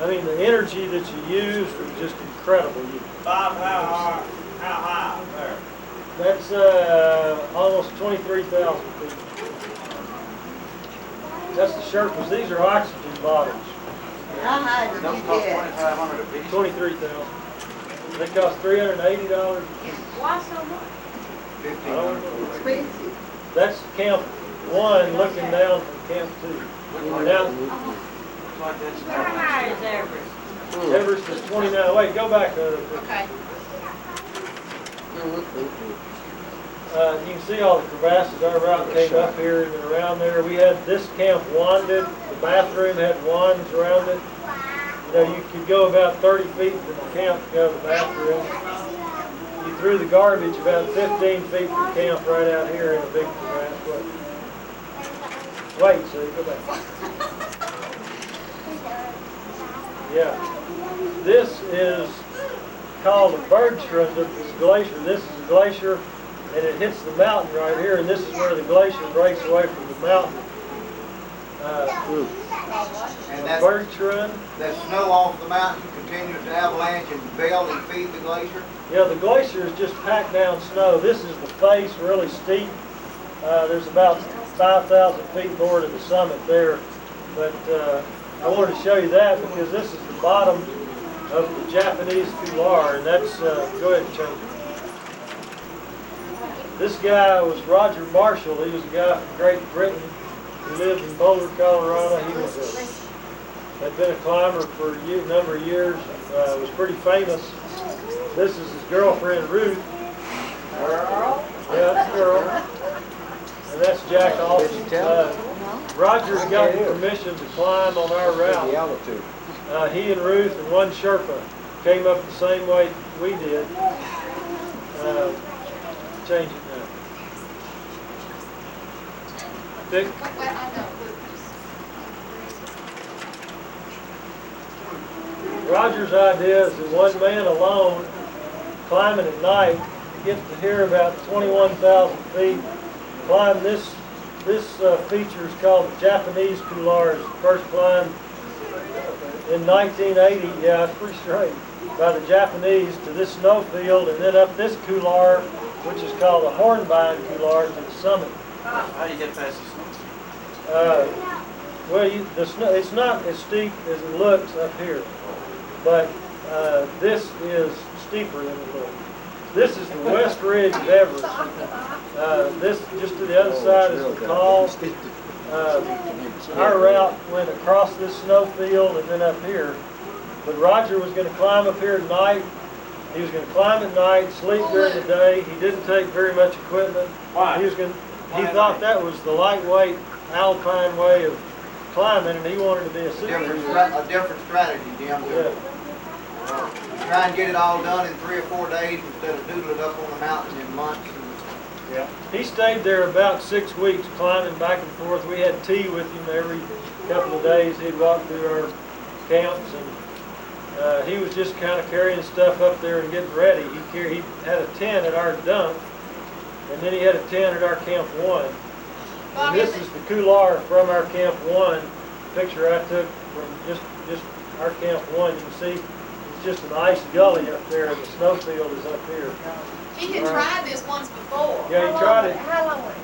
I mean, the energy that you used was just incredible. Bob, how high there? That's almost 23,000 feet. That's the Sherpas. These are oxygen bottles. How high did you get? 23,000. They cost $380. Why so much? Expensive. That's Camp 1 looking down from Camp 2. Now, How high is Everest? Everest is 29. Wait, go back. Okay. You can see all the crevasses. Our route came up here and around there. We had this camp wanded. The bathroom had wands around it. You know, you could go about 30 feet from the camp to go to the bathroom. You threw the garbage about 15 feet from camp right out here in a big crevasse. Wait, so go back. Yeah. This is called a Bergstrand of this glacier. This is a glacier, and it hits the mountain right here, and this is where the glacier breaks away from the mountain. And that Bergstrand. snow off the mountain continues to avalanche and belt and feed the glacier? Yeah, the glacier is just packed down snow. This is the face, really steep. There's about 5,000 feet more to the summit there. But I wanted to show you that because this is the bottom of the Japanese couloir, and that's, go ahead and change it. This guy was Roger Marshall. He was a guy from Great Britain. He lived in Boulder, Colorado. He had been a climber for a number of years. Was pretty famous. This is his girlfriend, Ruth. Girl? Yeah, that's a girl. And that's Jack Austin. Roger's got permission to climb on our route. The altitude. He and Ruth and one Sherpa came up the same way we did. Change it now. Dick? Roger's idea is that one man alone, climbing at night, gets to here about 21,000 feet, climb this feature is called the Japanese couloir. It's first climbed in 1980, yeah, it's pretty straight, by the Japanese to this snowfield and then up this couloir, which is called the Hornbein couloir, to the summit. How do you get past the snow? Well, it's not as steep as it looks up here, but this is steeper than it looks. This is the west ridge of Everest. This, just to the other side, is the call. our route went across this snow field and then up here. But Roger was going to climb up here at night. He was going to climb at night, sleep during the day. He didn't take very much equipment. Why? He thought that was the lightweight alpine way of climbing, and he wanted to be a super. A different strategy, Jim. Yeah. Try and get it all done in 3 or 4 days instead of doodling it up on the mountain in months. Yeah. He stayed there about 6 weeks, climbing back and forth. We had tea with him every couple of days. He'd walk through our camps, and he was just kind of carrying stuff up there and getting ready. He had a tent at our dump, and then he had a tent at our Camp 1. And this is the couloir from our Camp 1 picture I took from just our Camp 1. You can see it's just an ice gully up there, and the snowfield is up here. He had tried this once before. Yeah, he tried it. How long would it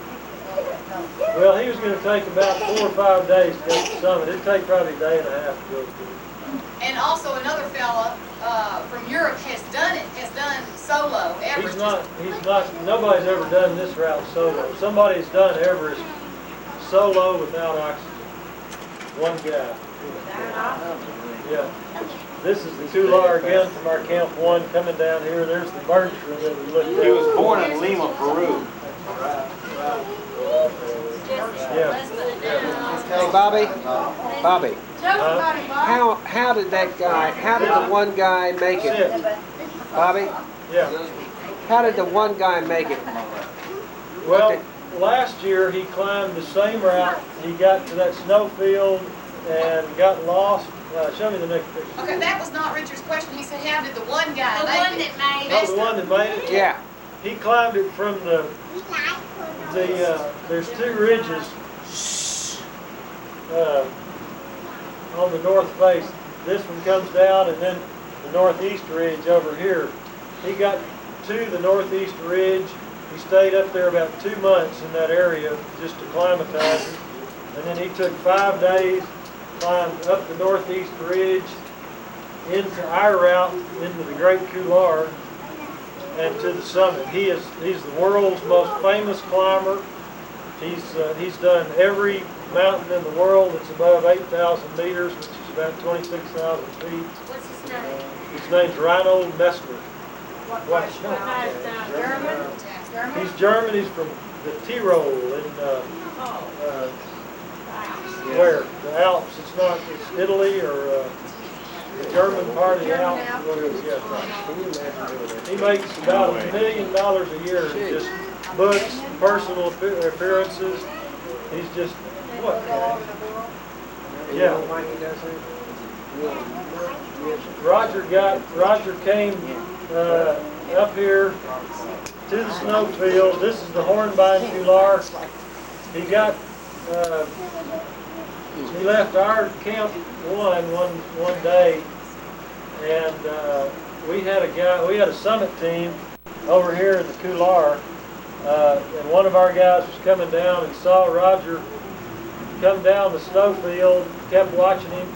take? Well, he was going to take about 4 or 5 days to go to the summit. It'd take probably a day and a half to go to it. And also another fella from Europe has done solo Everest. Nobody's ever done this route solo. Somebody's done Everest solo without oxygen. One guy. Yeah. This is the couloir again from our Camp 1 coming down here. There's the birch tree that we looked at. He was born in Lima, Peru. Yeah. Hey, Bobby. How did the one guy make it? Bobby? Yeah. How did the one guy make it? Well, last year he climbed the same route. He got to that snowfield and got lost. Show me the next picture. Okay, that was not Richard's question. He said, how did the one guy The make one it? that made Oh, the one that made it? Yeah. He climbed it from there's 2 ridges on the north face. This one comes down, and then the northeast ridge over here. He got to the northeast ridge. He stayed up there about 2 months in that area just acclimatizing. And then he took 5 days, climbed up the northeast ridge into our route, into the Great Couloir, and to the summit. He's the world's most famous climber. He's done every mountain in the world that's above 8,000 meters, which is about 26,000 feet. What's his name? His name's Reinhold Messner. German? He's German. He's from the Tyrol in where? The Alps. It's Italy or the German part of the Alps. He makes about $1 million a year in just books, personal appearances. He's just what? Yeah. Roger came up here to the snowfield. This is the Hornbein Couloir. He left our Camp 1 one day, and we had a summit team over here in the couloir, and one of our guys was coming down and saw Roger come down the snowfield, kept watching him.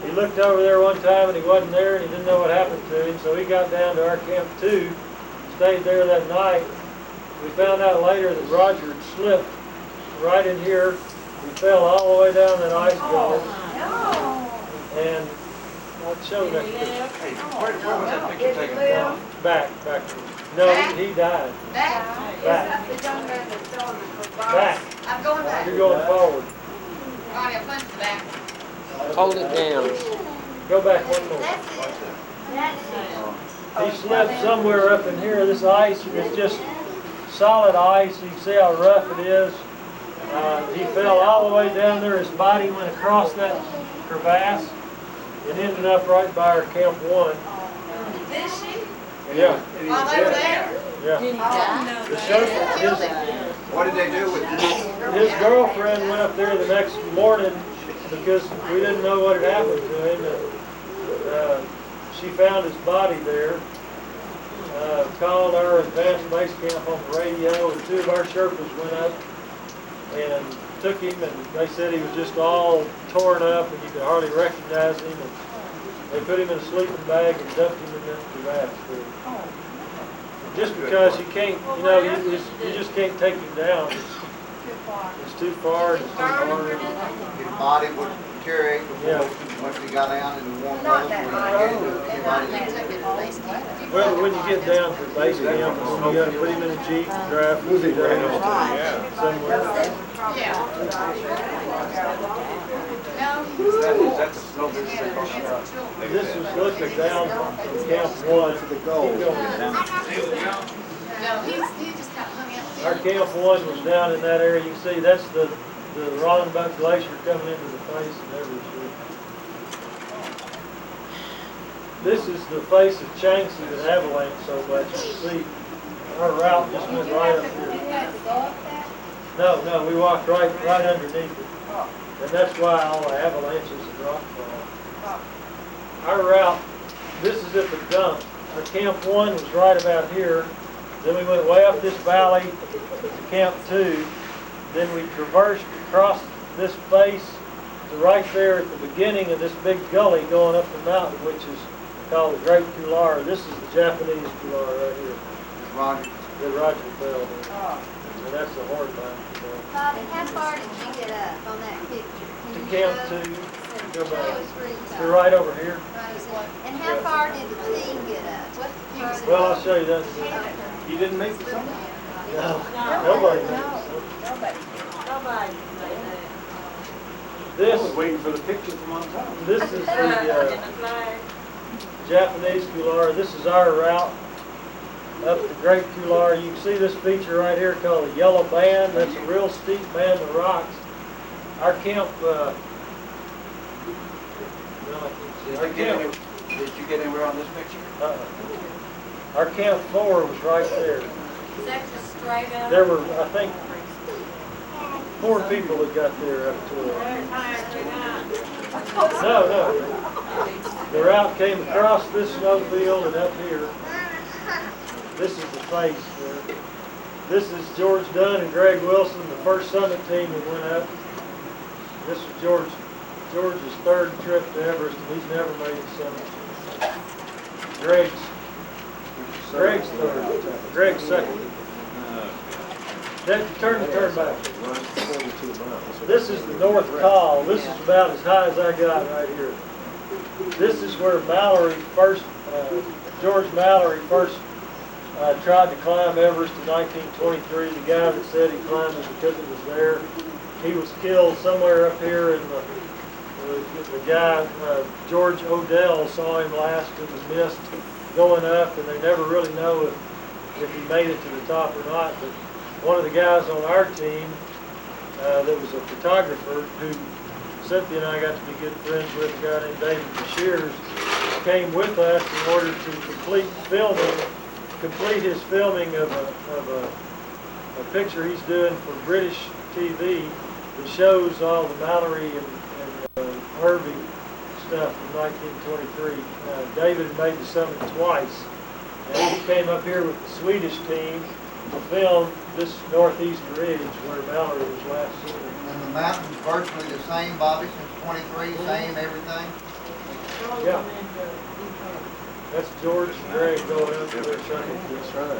He looked over there one time and he wasn't there, and he didn't know what happened to him, so he got down to our Camp 2, stayed there that night. We found out later that Roger had slipped right in here. He fell all the way down that ice gully. And I'll show you that picture. Where was that picture taken from? Back. No, he died. Back. Back. I'm going back. You're going forward. All right, I'll punch the back. Hold it down. Go back one more. He slipped somewhere up in here. This ice is just solid ice. You can see how rough it is. He fell all the way down there. His body went across that crevasse and ended up right by our Camp 1. Did she? Yeah. While they were there? Yeah. The chauffeur, What did they do with it? his girlfriend went up there the next morning because we didn't know what had happened to him. And, she found his body there. Called our advanced base camp on the radio, and 2 of our Sherpas went up and took him, and they said he was just all torn up and you could hardly recognize him. And they put him in a sleeping bag and dumped him in that crevasse. Just because you can't, you just can't take him down. It's too far, it's too hard. His body would deteriorate before, once he got down in the warm weather, Well, when you get down to base camp, you gotta put him in a Jeep and drive 40 days somewhere. Yeah. That's a snow business. This is looking down from Camp 1 to the goal. No, he just got hung out there. Our Camp 1 was down in that area. You can see that's the Ronenbuck Glacier coming into the face of Everest. This is the face of Changsey that avalanche so much. You can see our route just went right up here. No, we walked right underneath it. And that's why all the avalanches and rockfall. Our route, this is at the dump. Our Camp 1 was right about here. Then we went way up this valley to Camp 2. Then we traversed across this face to right there at the beginning of this big gully going up the mountain, which is called the Great Couloir. This is the Japanese couloir right here. The Roger fell. And that's the hard line. Bobby, how far did you get up on that picture? To Camp 2, go back. They're right over here. And how far did the team get up? What's the furthest? Well, I'll show you that. You didn't make the summit? No, nobody knows. I was waiting for the picture from on top. This is the Japanese couloir. This is our route up the Great Couloir. You can see this feature right here called the Yellow Band. That's a real steep band of rocks. Our camp, Did you get anywhere on this picture? Our Camp 4 was right there. Is that just straight up? There were, I think, 4 people that got there up to it. No. The route came across this snowfield and up here. This is the face there. This is George Dunn and Greg Wilson, the first summit team that went up. This was George's 3rd trip to Everest, and he's never made the summit. Greg's 3rd. Greg's 2nd. Turn back. This is the North Col. This is about as high as I got right here. This is where George Mallory first tried to climb Everest in 1923. The guy that said he climbed it because it was there, he was killed somewhere up here, and the guy, George Odell, saw him last in the mist going up, and they never really know if he made it to the top or not. But one of the guys on our team that was a photographer who Cynthia and I got to be good friends with, a guy named David Cashion, came with us in order to complete his filming of a picture he's doing for British TV that shows all the Mallory and Irving stuff from 1923. David made the summit twice, and he came up here with the Swedish team to film this northeast ridge where Mallory was last seen. And the mountain's virtually the same, Bobby, since 23, same everything? Yeah. That's George and Greg going up to their summit. That's right.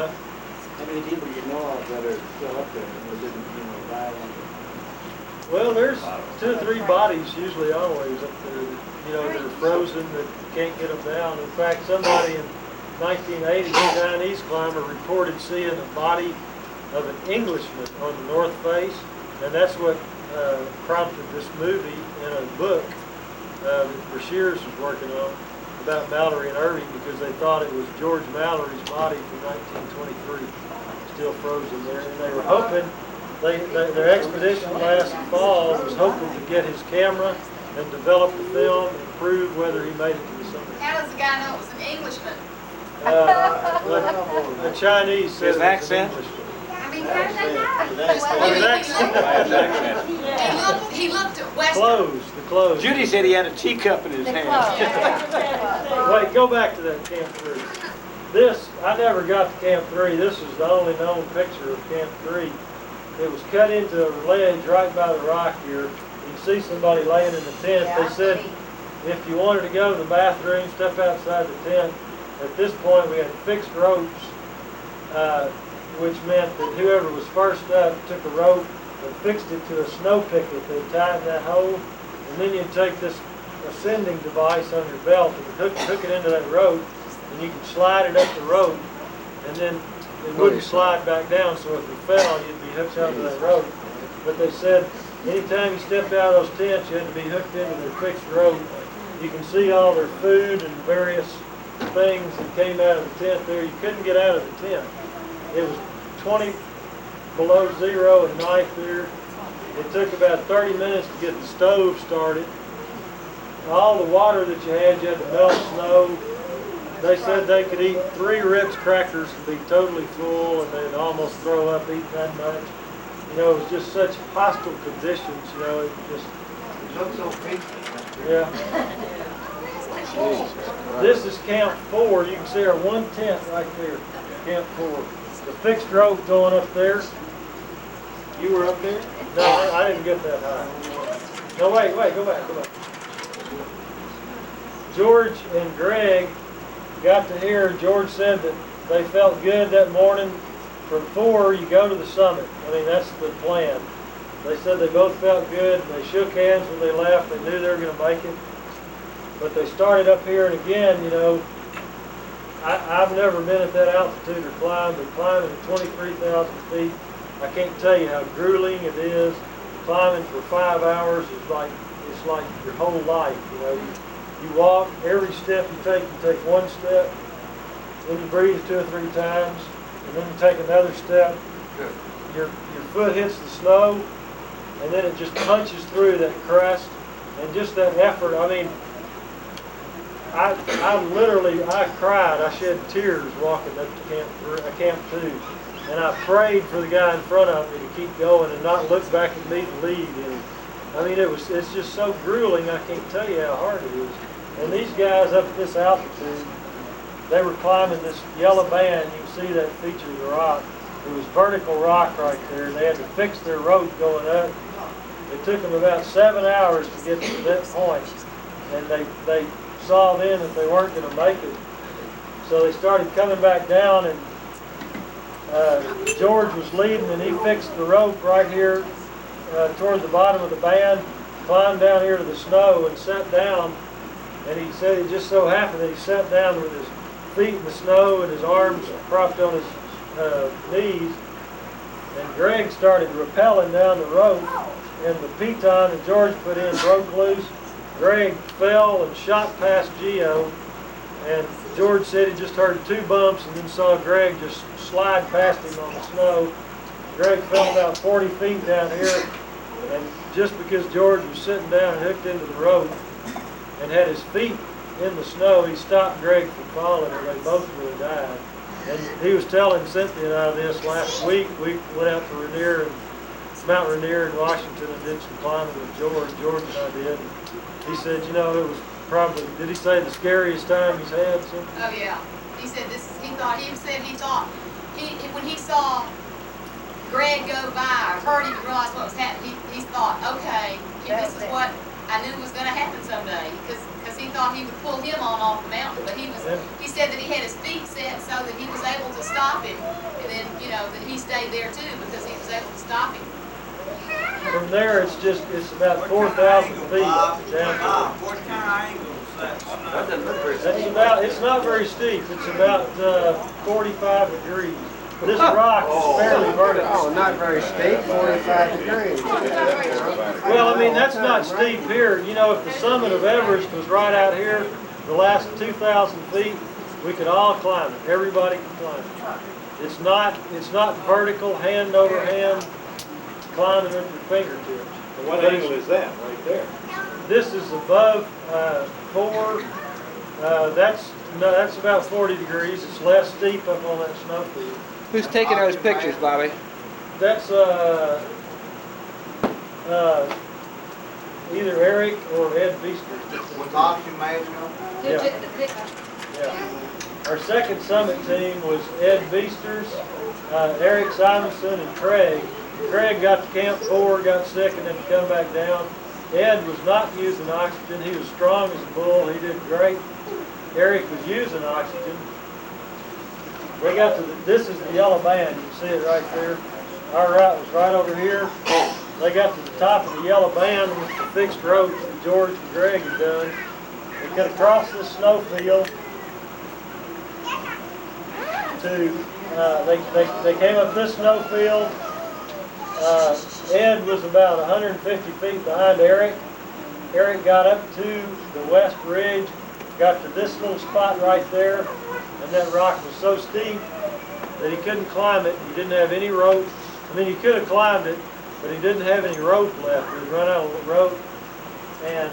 How many people you know of that are still up there or didn't, die on Well, there's 2 or 3 bodies usually always up there, that are frozen, that can't get them down. In fact, somebody in 1980, a Chinese climber, reported seeing a body of an Englishman on the north face, and that's what prompted this movie in a book that Brashears was working on about Mallory and Irving, because they thought it was George Mallory's body from 1923, still frozen there, and they were hoping. Their expedition last fall was hoping to get his camera and develop the film and prove whether he made it to the summit. How does the guy know it was an Englishman? The Chinese said His accent? I mean, how did they know? He looked at Western. The clothes. Judy said he had a teacup in his hand. Wait, go back to that Camp 3. I never got to Camp 3. This was the only known picture of Camp 3. It was cut into a ledge right by the rock here. You can see somebody laying in the tent. They said if you wanted to go to the bathroom, step outside the tent. At this point, we had fixed ropes which meant that whoever was first up took a rope and fixed it to a snow picket. They tied that hole, and then you'd take this ascending device on your belt and hook it into that rope, and you could slide it up the rope, and then it wouldn't slide back down, so if you fell, you'd be hooked onto that rope. But they said anytime you stepped out of those tents, you had to be hooked into their fixed rope. You can see all their food and various things that came out of the tent there. You couldn't get out of the tent. It was 20 below zero at night there. It took about 30 minutes to get the stove started. All the water that you had to melt snow. They said they could eat 3 Ritz crackers and be totally full, and they'd almost throw up eating that much. You know, it was just such hostile conditions, you know, it just... It looks so peaceful. Yeah. This is Camp 4. You can see our one tent right there, Camp 4. The fixed rope going up there. You were up there? No, I didn't get that high. No, wait, go back. George and Greg got to hear, George said that they felt good that morning. From 4, you go to the summit. I mean, that's the plan. They said they both felt good. They shook hands when they left. They knew they were going to make it. But they started up here, and again, you know, I've never been at that altitude or climbed, but climbing at 23,000 feet, I can't tell you how grueling it is. Climbing for 5 hours is like, it's like your whole life, you know. You walk, every step you take one step, then you breathe 2 or 3 times, and then you take another step. Your foot hits the snow, and then it just punches through that crust, and just that effort. I mean, I cried. I shed tears walking up to Camp 2, and I prayed for the guy in front of me to keep going and not look back at me to lead him. I mean, it's just so grueling. I can't tell you how hard it is. And these guys up at this altitude, they were climbing this yellow band. You can see that feature of the rock. It was vertical rock right there. They had to fix their rope going up. It took them about 7 hours to get to that point, and they saw then that they weren't going to make it. So they started coming back down, and George was leading, and he fixed the rope right here toward the bottom of the band, climbed down here to the snow and sat down. And he said it just so happened that he sat down with his feet in the snow and his arms propped on his knees. And Greg started rappelling down the rope, and the piton that George put in broke loose. Greg fell and shot past Geo, and George said he just heard 2 bumps and then saw Greg just slide past him on the snow. Greg fell about 40 feet down here, and just because George was sitting down and hooked into the rope and had his feet in the snow, he stopped Greg from falling, and they both really died. And he was telling Cynthia and I this last week. We went out to Mount Rainier in Washington and did some climbing with George. George and I did. He said, you know, it was probably, did he say the scariest time he's had? Oh yeah. He said when he saw Greg go by, or heard him realize what was happening, he thought, okay, this is what I knew was going to happen someday, because he thought he would pull him on off the mountain, but he said that he had his feet set so that he was able to stop him, and then, you know, that he stayed there too because he was able to stop him. From there, it's about 4,000 feet down to What kind of angle is that? it's not very steep. It's about 45 degrees. This rock is fairly vertical. Oh, not very steep, 45 degrees. Well, I mean, that's not steep here. You know, if the summit of Everest was right out here, the last 2,000 feet, we could all climb it. Everybody can climb it. It's not vertical, hand over hand, climbing with your fingertips. What angle is that right there? This is above 4. That's about 40 degrees. It's less steep up on that snowfield. Who's taking those pictures, Bobby? That's either Eric or Ed Beaster. With oxygen mask on? Yeah. Our second summit team was Ed Beasters, Eric Simonson, and Craig. Craig got to Camp 4, got sick, and then come back down. Ed was not using oxygen. He was strong as a bull. He did great. Eric was using oxygen. They got to this is the yellow band. You can see it right there. Our route was right over here. They got to the top of the yellow band with the fixed roads that George and Greg had done. They cut across this snowfield to, they came up this snowfield. Ed was about 150 feet behind Eric. Eric got up to the west ridge, got to this little spot right there, and that rock was so steep that he couldn't climb it. He didn't have any rope. I mean, he could have climbed it, but he didn't have any rope left. He run out of rope, and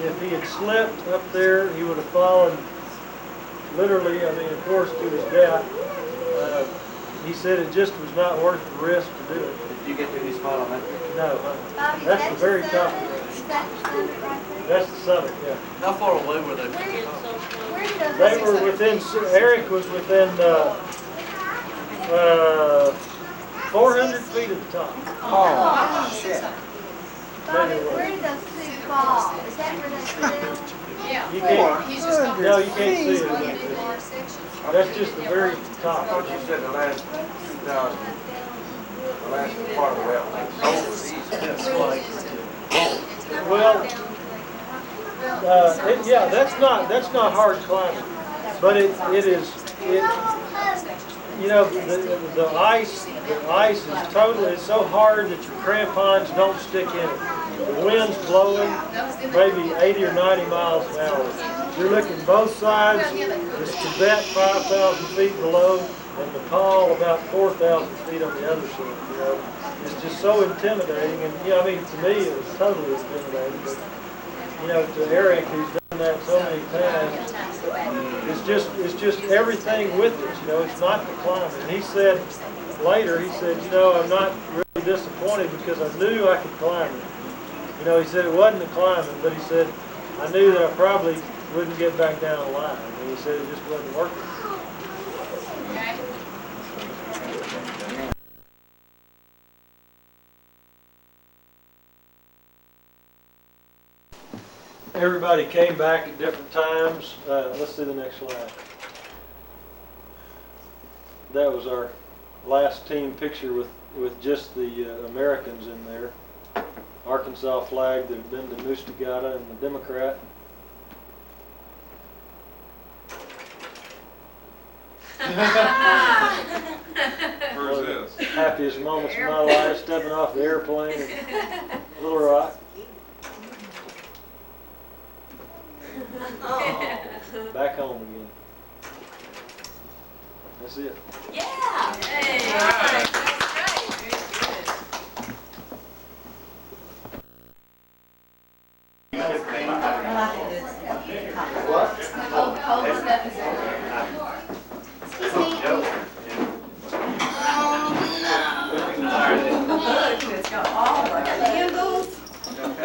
if he had slipped up there, he would have fallen literally, I mean, of course, to his death. He said it just was not worth the risk to do it. Did you get to any spot on that? No, that's the very top. That's the summit, yeah. How far away were they? They were within, Eric was within 400 feet of the top. Oh, shit. Bobby, where did those two fall? Is that where they fell? Yeah. You can't, He's just going no, you can't see it. sections. That's just the very I top. thought you said the last 2,000, the last part of the route. Well, yeah, that's not hard climbing, but it is, you know, the ice is totally, it's so hard that your crampons don't stick in it. The wind's blowing maybe 80 or 90 miles an hour. You're looking both sides. It's Tibet 5,000 feet below, and Nepal about 4,000 feet on the other side. You know, it's just so intimidating. And I mean, to me, it was totally intimidating. But you know, to Eric, who's done that so many times, it's just everything with it. You know, it's not the climbing. And he said later, he said, you know, I'm not really disappointed because I knew I could climb it. You know, he said it wasn't the climbing, but he said I knew that I probably wouldn't get back down alive. And he said it just wasn't working. Okay. Everybody came back at different times. Let's see the next slide. That was our last team picture with just the Americans in there. Arkansas flag that had been to Mustagata and the Democrat. Where's this? Happiest moments of my life, stepping off the airplane in Little Rock. Back home again. That's it. Yeah. Hey.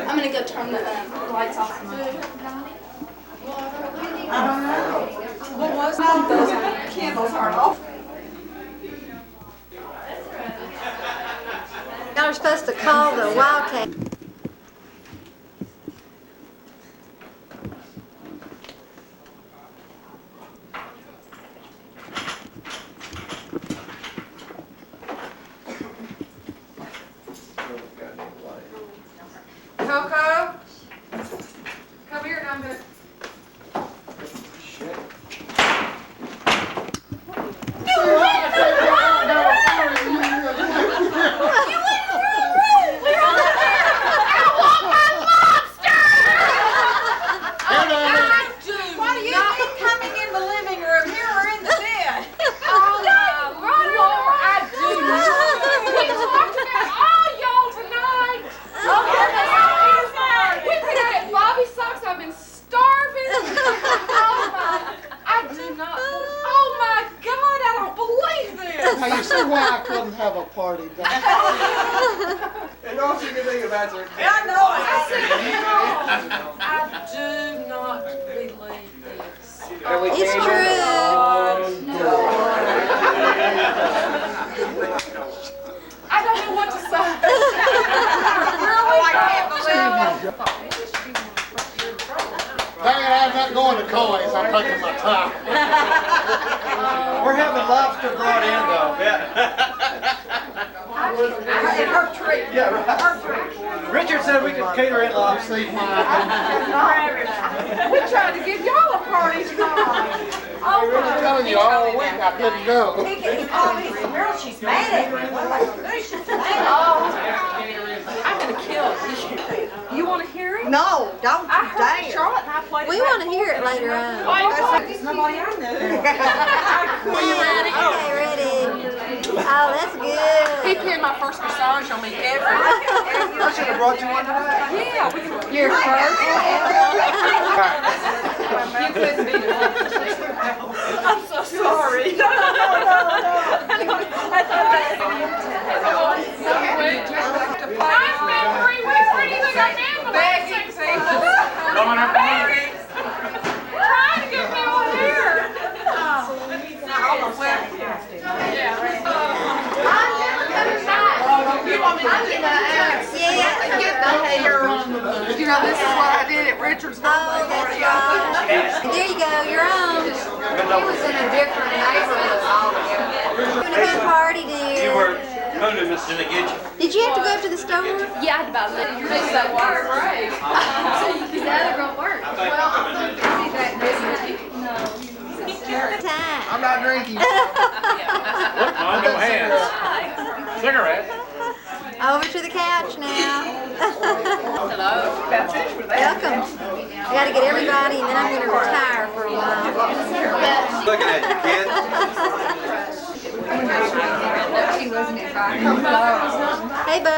I'm gonna go turn the lights off. I don't know. What was that? Those candles aren't off. Y'all are supposed to call the Wildcat. Coco, come here and I'm gonna. Now you see why I couldn't have a party, don't you? And all you can think about is I know. I do not believe this. It's true. I don't know what to say. Really? I can't believe it. Dang it, I'm not going to Coy's. I'm taking my time. We're having lobster brought in though. In her tree. Yeah, right. Richard said we could cater in lobster. We tried to give y'all a party tonight. I was telling you all week I couldn't go. He called me some girl, she's mad at me. I'm gonna kill it. You want to hear it? No, don't I you heard dare. Charlotte and I played it. We want to hear it later on. It's nobody I know. Okay, ready. Oh, that's good. He pinned my first massage on me ever. I should have brought you one tonight. Yeah, we can. Your first? You couldn't be the one. I'm so sorry. No. I've been 3 weeks. Where do you think I've been? Begging people. Begging. Trying to get people here. You want me to do my ass? Yeah. Get the hair on. You know, this is what I did at Richard's Oh, that's right. There you go, you're on. He was in a different neighborhood altogether. Having a good party, dear. Did they get you? Did you have to go up to the store? Yeah, I had to buy a little. You're just so work. Right. The other girl worked. Well, see that busy. Time. I'm not drinking. On no hands. Cigarette. Over to the couch now. Hello. Welcome. I gotta get everybody and then I'm gonna retire for a while. Looking at you, kid. Hey, Bo.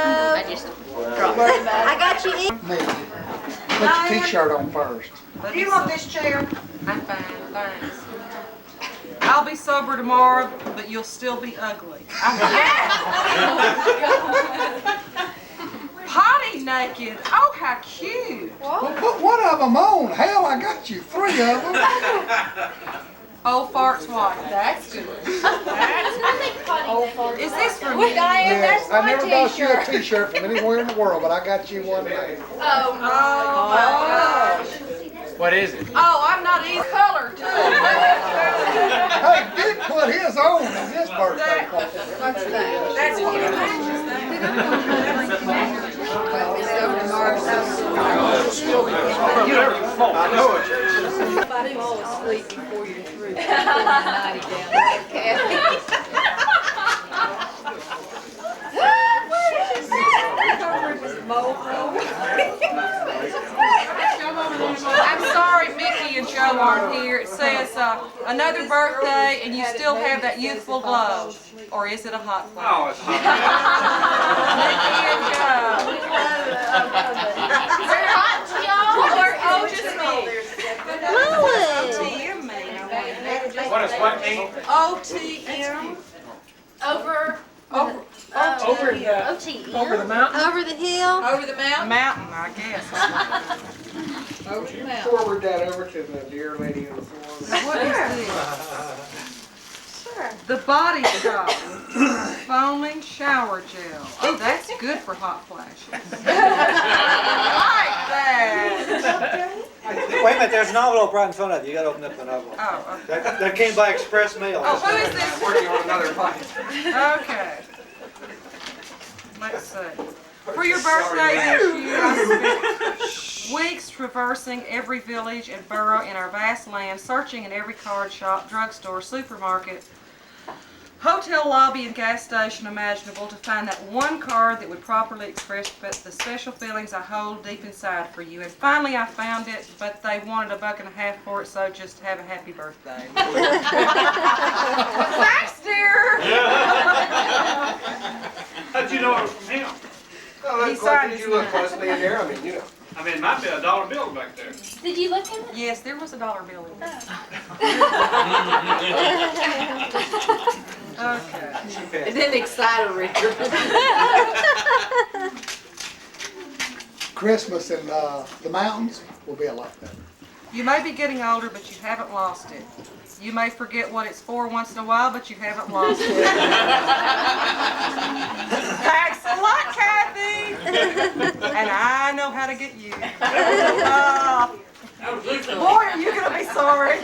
I got you in. Me. Put your t-shirt on first. Do you want this chair? I'm fine, thanks. I'll be sober tomorrow, but you'll still be ugly. Potty naked. Oh, how cute. Well, put one of them on. Hell, I got you 3 of them. Old fart's white. That's good. Is this for me? Yes, I never bought you a t-shirt from anywhere in the world, but I got you one made. Oh my gosh. What is it? Oh, I'm not eating color too. Hey, Dick put his on in his birthday party. What's that? That's what it matches You ever fall? I know it. Somebody fall asleep before you're through. I'm sorry Mickey and Joe aren't here. It says another birthday and you still have that youthful glow. Or is it a hot flash? Oh, it's hot. Mickey and Joe. Is it hot to y'all or just me? OTM, man. What does what mean? OTM. over Over the mountain? Over the hill. Over the mountain? Mountain, I guess. Over the mountain. Forward that over to the dear lady in the floor. What is this? The Body Shop foaming shower gel. Oh, that's good for hot flashes. I like that. Wait a minute, there's an envelope right in front of you. You gotta open up an envelope. Oh, okay. That came by express mail. Oh, who is this? Working on another fight. Okay. Let's see. For your birthday this year, I spent weeks traversing every village and borough in our vast land, searching in every card shop, drugstore, supermarket, hotel lobby, and gas station imaginable to find that one card that would properly express the special feelings I hold deep inside for you. And finally I found it, but they wanted $1.50 for it, so just have a happy birthday. Thanks, dear. How'd you know it was from him? Oh, He look, signed did his you look name. closely in there? I mean, you know. I mean, it might be a dollar bill back there. Did you look in it? Yes, there was a dollar bill in there. Okay. It didn't excite Richard. Christmas in the mountains will be a lot better. You may be getting older, but you haven't lost it. You may forget what it's for once in a while, but you haven't lost it. Thanks a lot, Kathy! And I know how to get you. Boy, are you going to be sorry.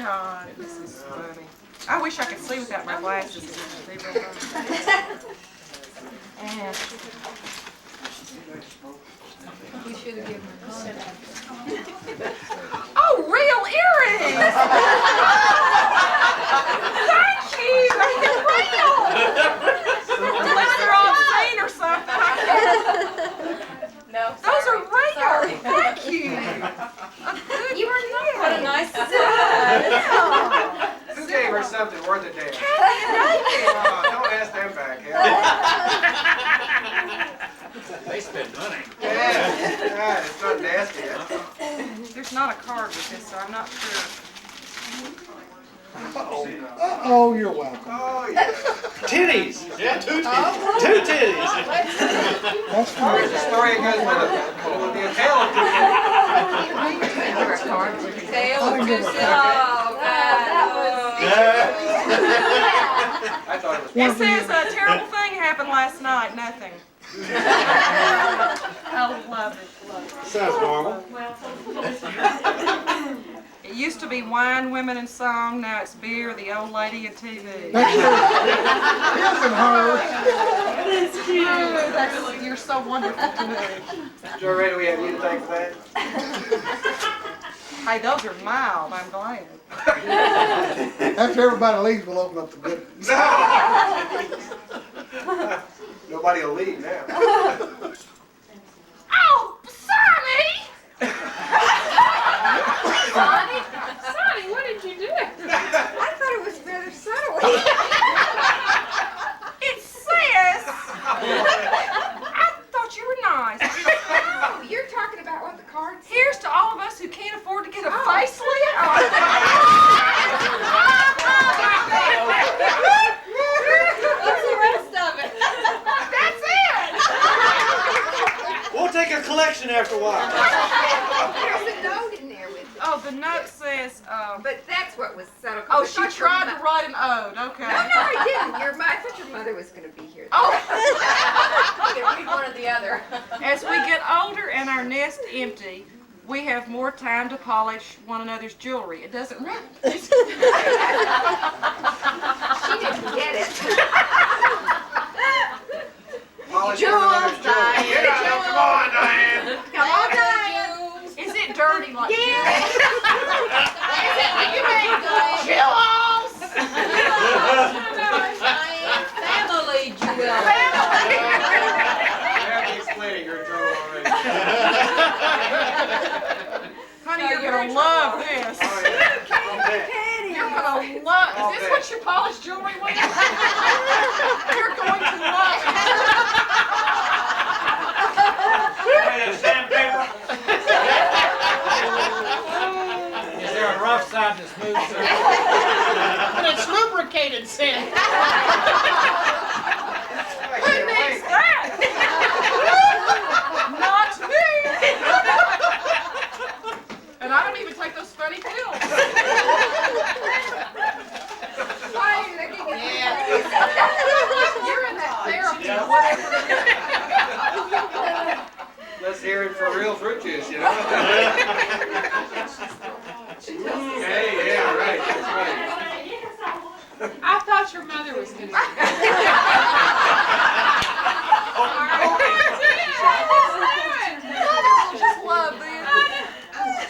God, this is funny. I wish I could see without my glasses. And We should have given her contact. oh, real earrings! Thank you! They're real! Unless they're on scene or something. No, Those are real! Sorry. Thank you! You were not. What a nice Who gave her something worth a damn? Don't ask them back. They spend money. Yeah, it's not nasty. There's not a card with this, so I'm not sure. Oh, you're welcome. Oh, yeah. Titties. Yeah, two titties. Two titties. That's fine. There's a story that goes with it. With the tail of two I thought it was. It says a terrible thing happened last night. Nothing. I love it. Sounds normal. It used to be wine, women, and song. Now it's beer, the old lady, and TV. That's isn't her. That's cute. You're so wonderful to me. Joe Ray, do we have you to thank for that? Hey, those are mild. I'm glad. After everybody leaves, we'll open up the good. Nobody will leave now. Oh, Sonny! Sonny, what did you do? I thought it was rather subtle. It says. I thought you were nice. Oh, you're talking about what the card says? Here's to all of us who can't afford to get a facelift. What's the rest of it? That's it. We'll take a collection after a while. There's a note in there with it. Oh, the note says. But that's what was subtle. 'Cause Oh, I she thought your tried mo- to write an ode. Okay. No, I didn't. I thought your mother was going to be here. Oh. You can read one or the other. As we get older and our nest empty, we have more time to polish one another's jewelry. It doesn't rhyme. She didn't get it. Jewels, Diane. Get out, come on, Diane. Come on, Diane. Is it dirty like Yeah. Is it like you mean jewels? Family jewel. Have explaining her Joe already. Honey, you're gonna love this. Oh, yeah. You're gonna love. Is this what your polished jewelry was? You're going to love it. Sandpaper. Is there a rough side and a smooth side? But it's lubricated sand. Who needs that? Not me. And I don't even take those funny pills. You're in that therapy or whatever. Let's hear it for real fruit juice, you know? Hey, yeah, right, that's right. I thought your mother was going to. Just love this.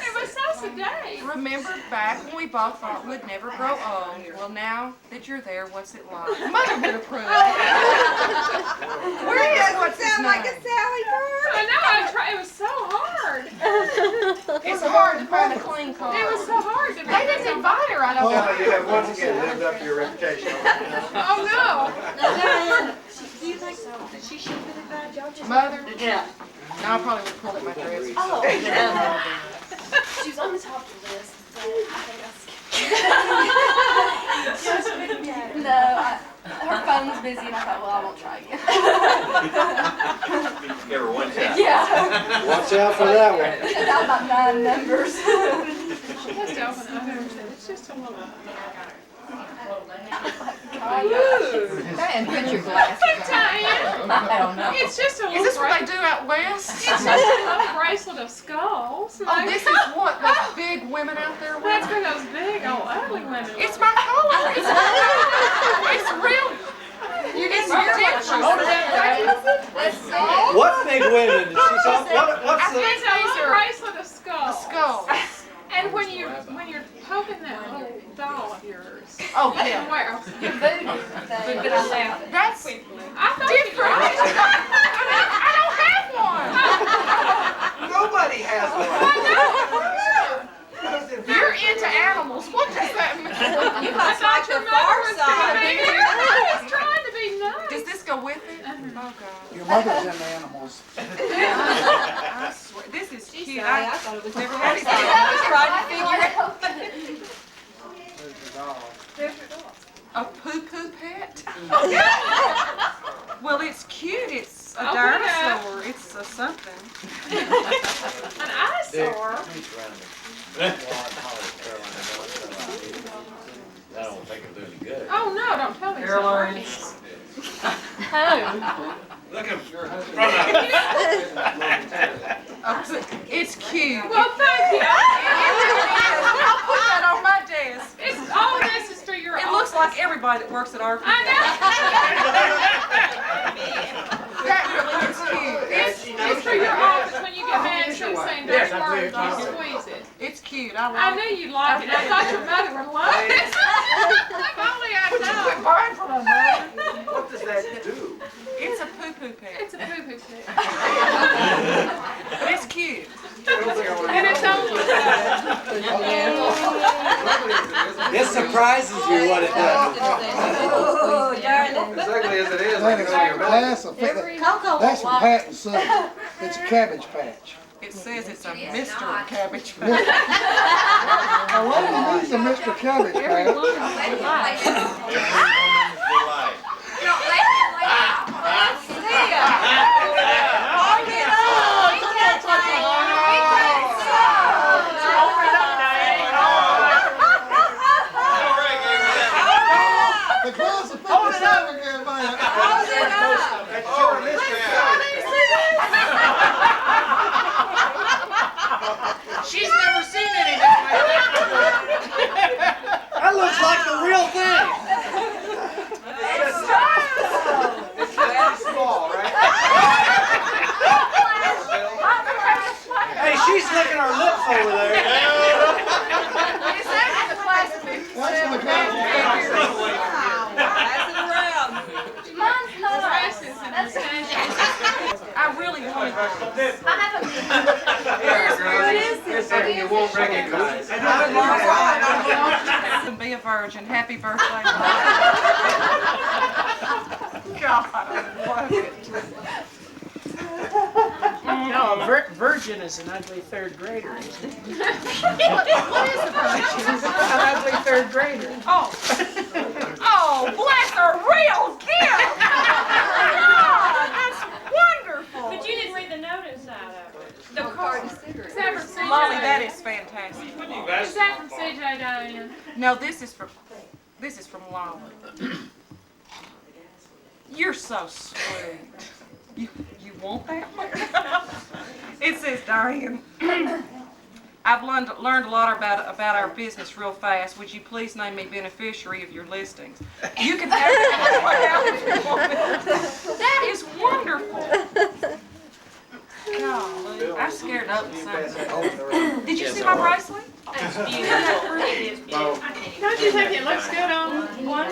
It was so sedate. Remember back when we both thought we'd never grow old? Well, now that you're there, what's it like? Mother would approve. Where is what's his Sound like a name? Sally card. I know, I tried. It was so hard. It's hard to find a clean card. It was so hard. They didn't invite her, I don't know. Well, you have once again lived up to your reputation. Oh, no. Diane, do you think that she should have been invited? Y'all just Mother? Yeah. No, I probably would pull at my dress. Oh. She was on the top of the list. So I think no, her phone's busy, and I thought, well, I won't try again. Give her one shot. Yeah. Watch out for that one. I got about 9 numbers. She has to open up. It's just a little. Diane, put your glasses on. Diane. I don't know. It's just a little. Is this what they do out west? It's just a little bracelet of skulls. Oh, this is what those big women out there wear? That's for those big old ugly women. It's my color. It's real. You get some pictures. What big women? She saw, what's I the? think these are bracelet of skulls. skulls. And when you're poking that little doll of yours. Oh yeah. Where? Your voodoo. That's different. I don't have one. Nobody has one. You're into animals. What does that mean? You I must thought like your the mother far was side. going to be here. I was trying to be nice. Does this go with it? Oh God. Your mother's into animals. I swear, this is cute. I thought it was never had it. I was trying to figure out. There's your doll. There's your dog. A poo-poo pet? Well, it's cute. It's a dinosaur. It's a something. An eyesore. I don't think it'll do any good. Oh no, don't tell me. Caroline. Looking It's cute. Well, thank you. I'll put that on my desk. It's all this is for your. It looks like everybody that works at our. I That really is cute. It's for your office when you get mad and keep saying dirty words. You squeeze it. It's cute. I I like knew it. you'd like it. I thought your mother would like it. If only I'd known. What does that do? It's a poo-poo pet. It's a poo-poo pet. But it's cute. And it's only. It surprises you what it does. Oh, darn it. As ugly as it is, I can go to your back. Coco That's from won't Pat and Son. It's a Cabbage Patch. It says it's a Mr. Cabbage Patch. A lady needs a Mr. Cabbage Patch. The class of 57 again, man. She's never seen anything like that. That looks like the real thing. It's very small, right? Hey, she's licking her lips over there. Is that in the class of 57? That's in the class of 57. Mine's not. That's I really wanted You won't recognize. to be a virgin. Happy birthday. God, I love it. No, a virgin is an ugly third grader, isn't it? What is a virgin? An ugly third grader. Oh. Oh, bless her real gift. God, that's wonderful. But you didn't read the notice out of it. The card. Is that from CJ? Molly, that is fantastic. Is that from CJ Diane? No, this is from Lolly. You're so sweet. You want that one? It says, Diane, I've learned a lot about our business real fast. Would you please name me beneficiary of your listings? You can have it. That is wonderful. Golly, I'm scared up with something. Did you see my bracelet? It's beautiful. Don't you think it looks good on one?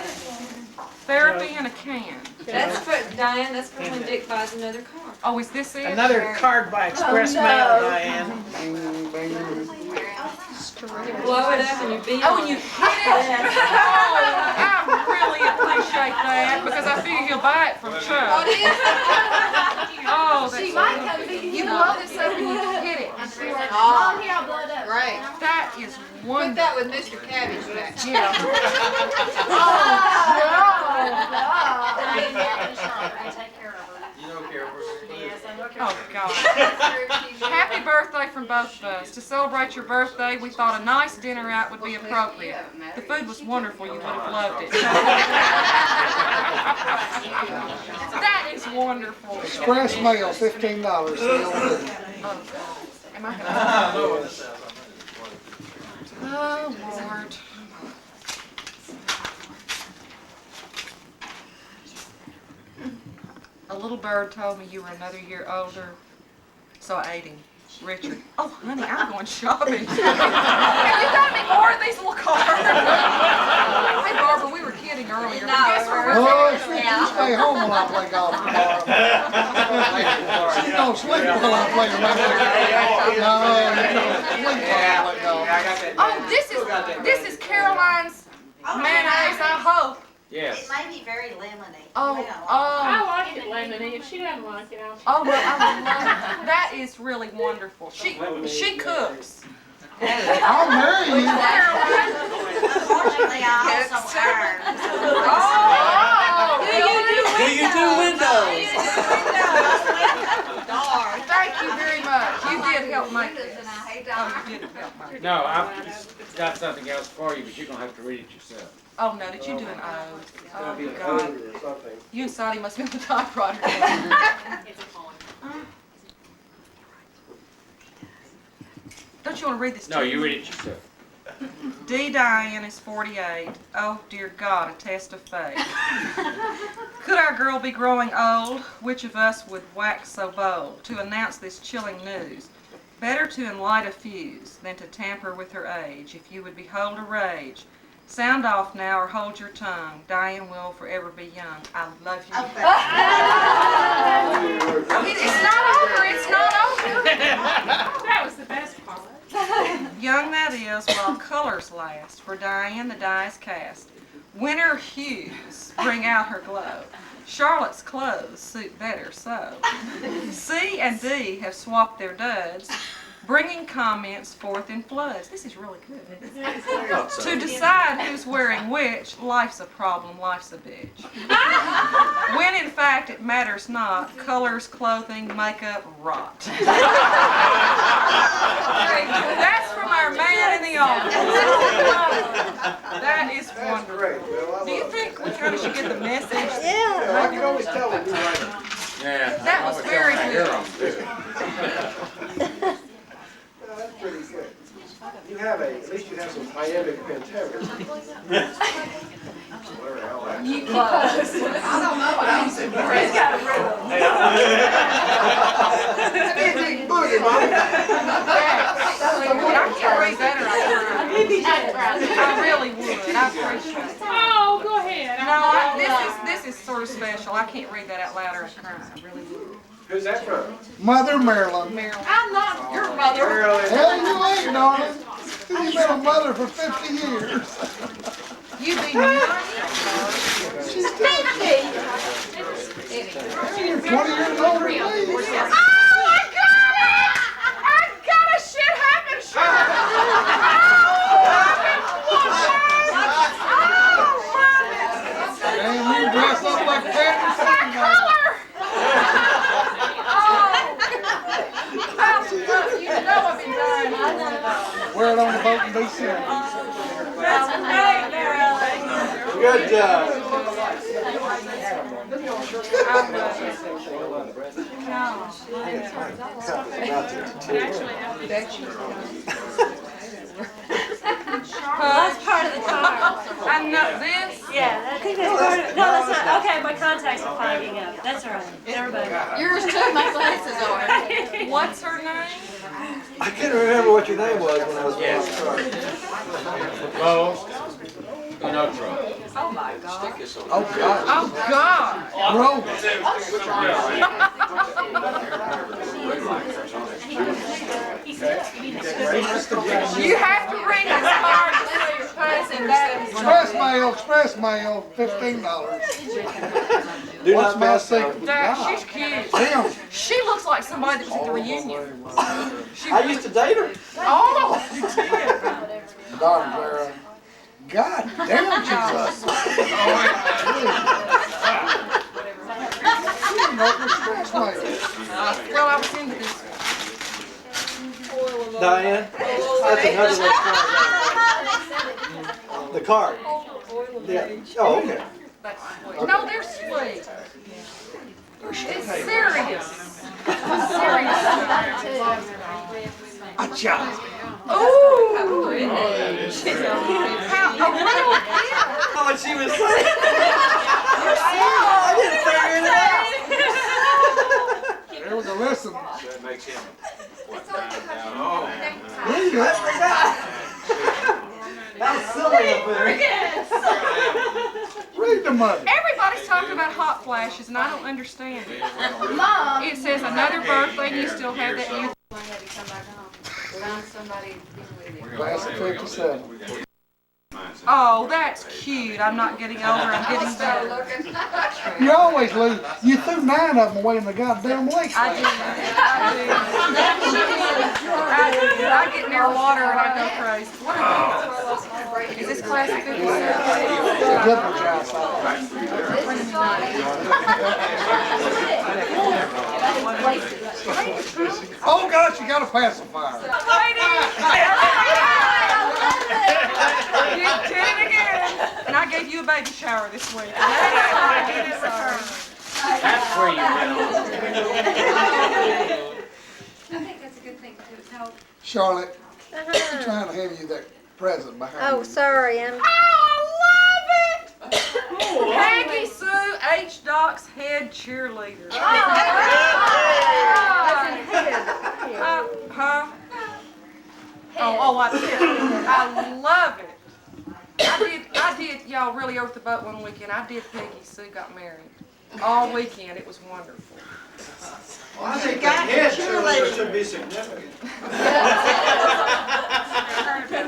Therapy in a can. That's for, Diane, that's for when Dick buys another car. Oh, is this it? Another card by express mail, Diane. You blow it up and you beat Oh, and you hit it? Oh, I really appreciate that because I figure he'll buy it from Chuck. Oh, that's She might come to you blow this up and you hit it. Oh, here, I'll blow it up. Right. That is Put wonderful. that with Mr. Cabbage Patch. Yeah. Oh, God. Happy birthday from both of us. To celebrate your birthday, we thought a nice dinner out would be appropriate. The food was wonderful. You would have loved it. That is wonderful. Express mail, $15. Am I gonna? Oh, Lord. little bird told me you were another year older, so I ate him. Richard. Oh, honey, I'm going shopping. Have you got any more of these little cards? Hey, Barbara, we were kidding earlier. But guess where we're Oh, going? you stay home while I play golf tomorrow. She don't sleep while I play golf. No, you don't sleep while I play golf. Oh, this is Caroline's mayonnaise, I hope. Yes. It may be very lemony. I like it lemony. If she doesn't like it, I'll. Oh, well, I love it. That is really wonderful. She cooks. I'll marry you. Unfortunately, I also earn. Do you do windows? Darn. Thank you very much. You did help make this. Oh, you did help make it. No, I've got something else for you, but you're gonna have to read it yourself. Oh, no, did you do an O? Oh, Be a God. code or something. You and Sonny must be on the typewriter. Don't you want to read this to No, you read it yourself. D. Diane is 48. Oh, dear God, a test of faith. Could our girl be growing old? Which of us would wax so bold to announce this chilling news? Better to enlight a fuse than to tamper with her age. If you would behold a rage, sound off now or hold your tongue. Diane will forever be young. I love you. It's not over. It's not over. That was the best part. Young that is, while colors last. For Diane the die is cast. Winter hues bring out her glow. Charlotte's clothes suit better so. C and D have swapped their duds, bringing comments forth in floods. This is really good. To decide who's wearing which, life's a problem, life's a bitch. When in fact it matters not, colors, clothing, makeup, rot. That's from our man in the office. That is wonderful. Do you think we kind of should get the message? Yeah. I can always tell when you write it. Yeah. That was very good. That's pretty good. You have at least you have some iambic pentameter. You close. I don't know, but I'm surprised. He's got a rhythm. Big boogie, Mom. I can't read better. I really would. I appreciate it. Oh, go ahead. No, this is sort of special. I can't read that out loud or I cry. I really would. Who's that from? Mother Marilyn. Marilyn. I'm not your mother. Hell, you ain't, darling. You've been a mother for 50 years. You be me. She's 50. You're 20 years older than me. Oh, I got it! I got a shit happen shirt! Damn, you dress up like that. My color! You know I've been dying. Wear it on the boat and be serious. That's great, Marilyn. Good job. That's part of the car. I know this. Yeah, I think that's part of it. No, that's not. Okay, my contacts are fogging up. That's all right. Everybody. Yours too, my glasses are. What's her name? I can't remember what your name was when I was Bo. Inotro. Oh my God. Oh, God. Oh God. Bro. You have to ring this card to see your cousin. That is Express mail, $15. Do What's not my mess up. secret? Dad, she's cute. Damn. She looks like somebody that was at the reunion. I used to date her. Oh, you did. Darn, Clara. God damn, she's Well, I was into this. Diane, that's another one. The card. Yeah. Oh, okay. That's sweet. No, they're sweet. It's serious. Serious. Acha. Ooh. How, Oh, what she was saying. I didn't figure it out. listen. That makes him, what, Read it. That's silly up Read the mother. Everybody's talking about hot flashes, and I don't understand it. Mom. It says another birthday, and you still have that youth. Class of 57. Oh, that's cute. I'm not getting older, I'm getting better. You always lose. You threw 9 of them away in the goddamn lake. I do. I get near water and I go crazy. What are these? Is this class of 57? Good one, child. Oh gosh, you got a pacifier. You did it again. And I gave you a baby shower this week. I did it return. That's where you I think that's a good thing to do, is help. Charlotte, I'm trying to hand you that present behind Oh, you. sorry, I love it! Peggy Sue H. Doc's head cheerleader. Huh? Oh, I did. I love it. I did, y'all really earthed the boat one weekend. I did Peggy Sue got married. All weekend, it was wonderful. Well, I think that head cheerleader should be significant.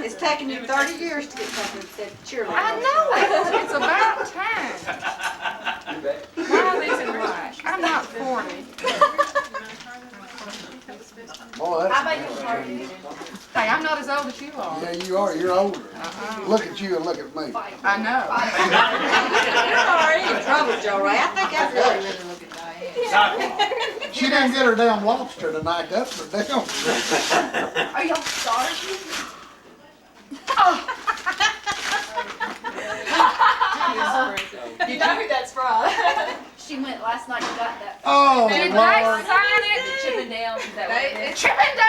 It's taken you 30 years to get something that said cheerleader. I know it. It's about time. Why are these in black? I'm not 40. Boy, that's Hey, I'm not as old as you are. yeah, you are. You're older. Look at you and look at me. I know. You're already in trouble, Joe Ray. I think that's really look at Diane. She didn't get her damn lobster tonight. That's for damn. Are y'all sorry? You know who that's from. She went last night and got that. Oh, Did they Lord. sign it? Chippendales. Is that what it is? Chippendales!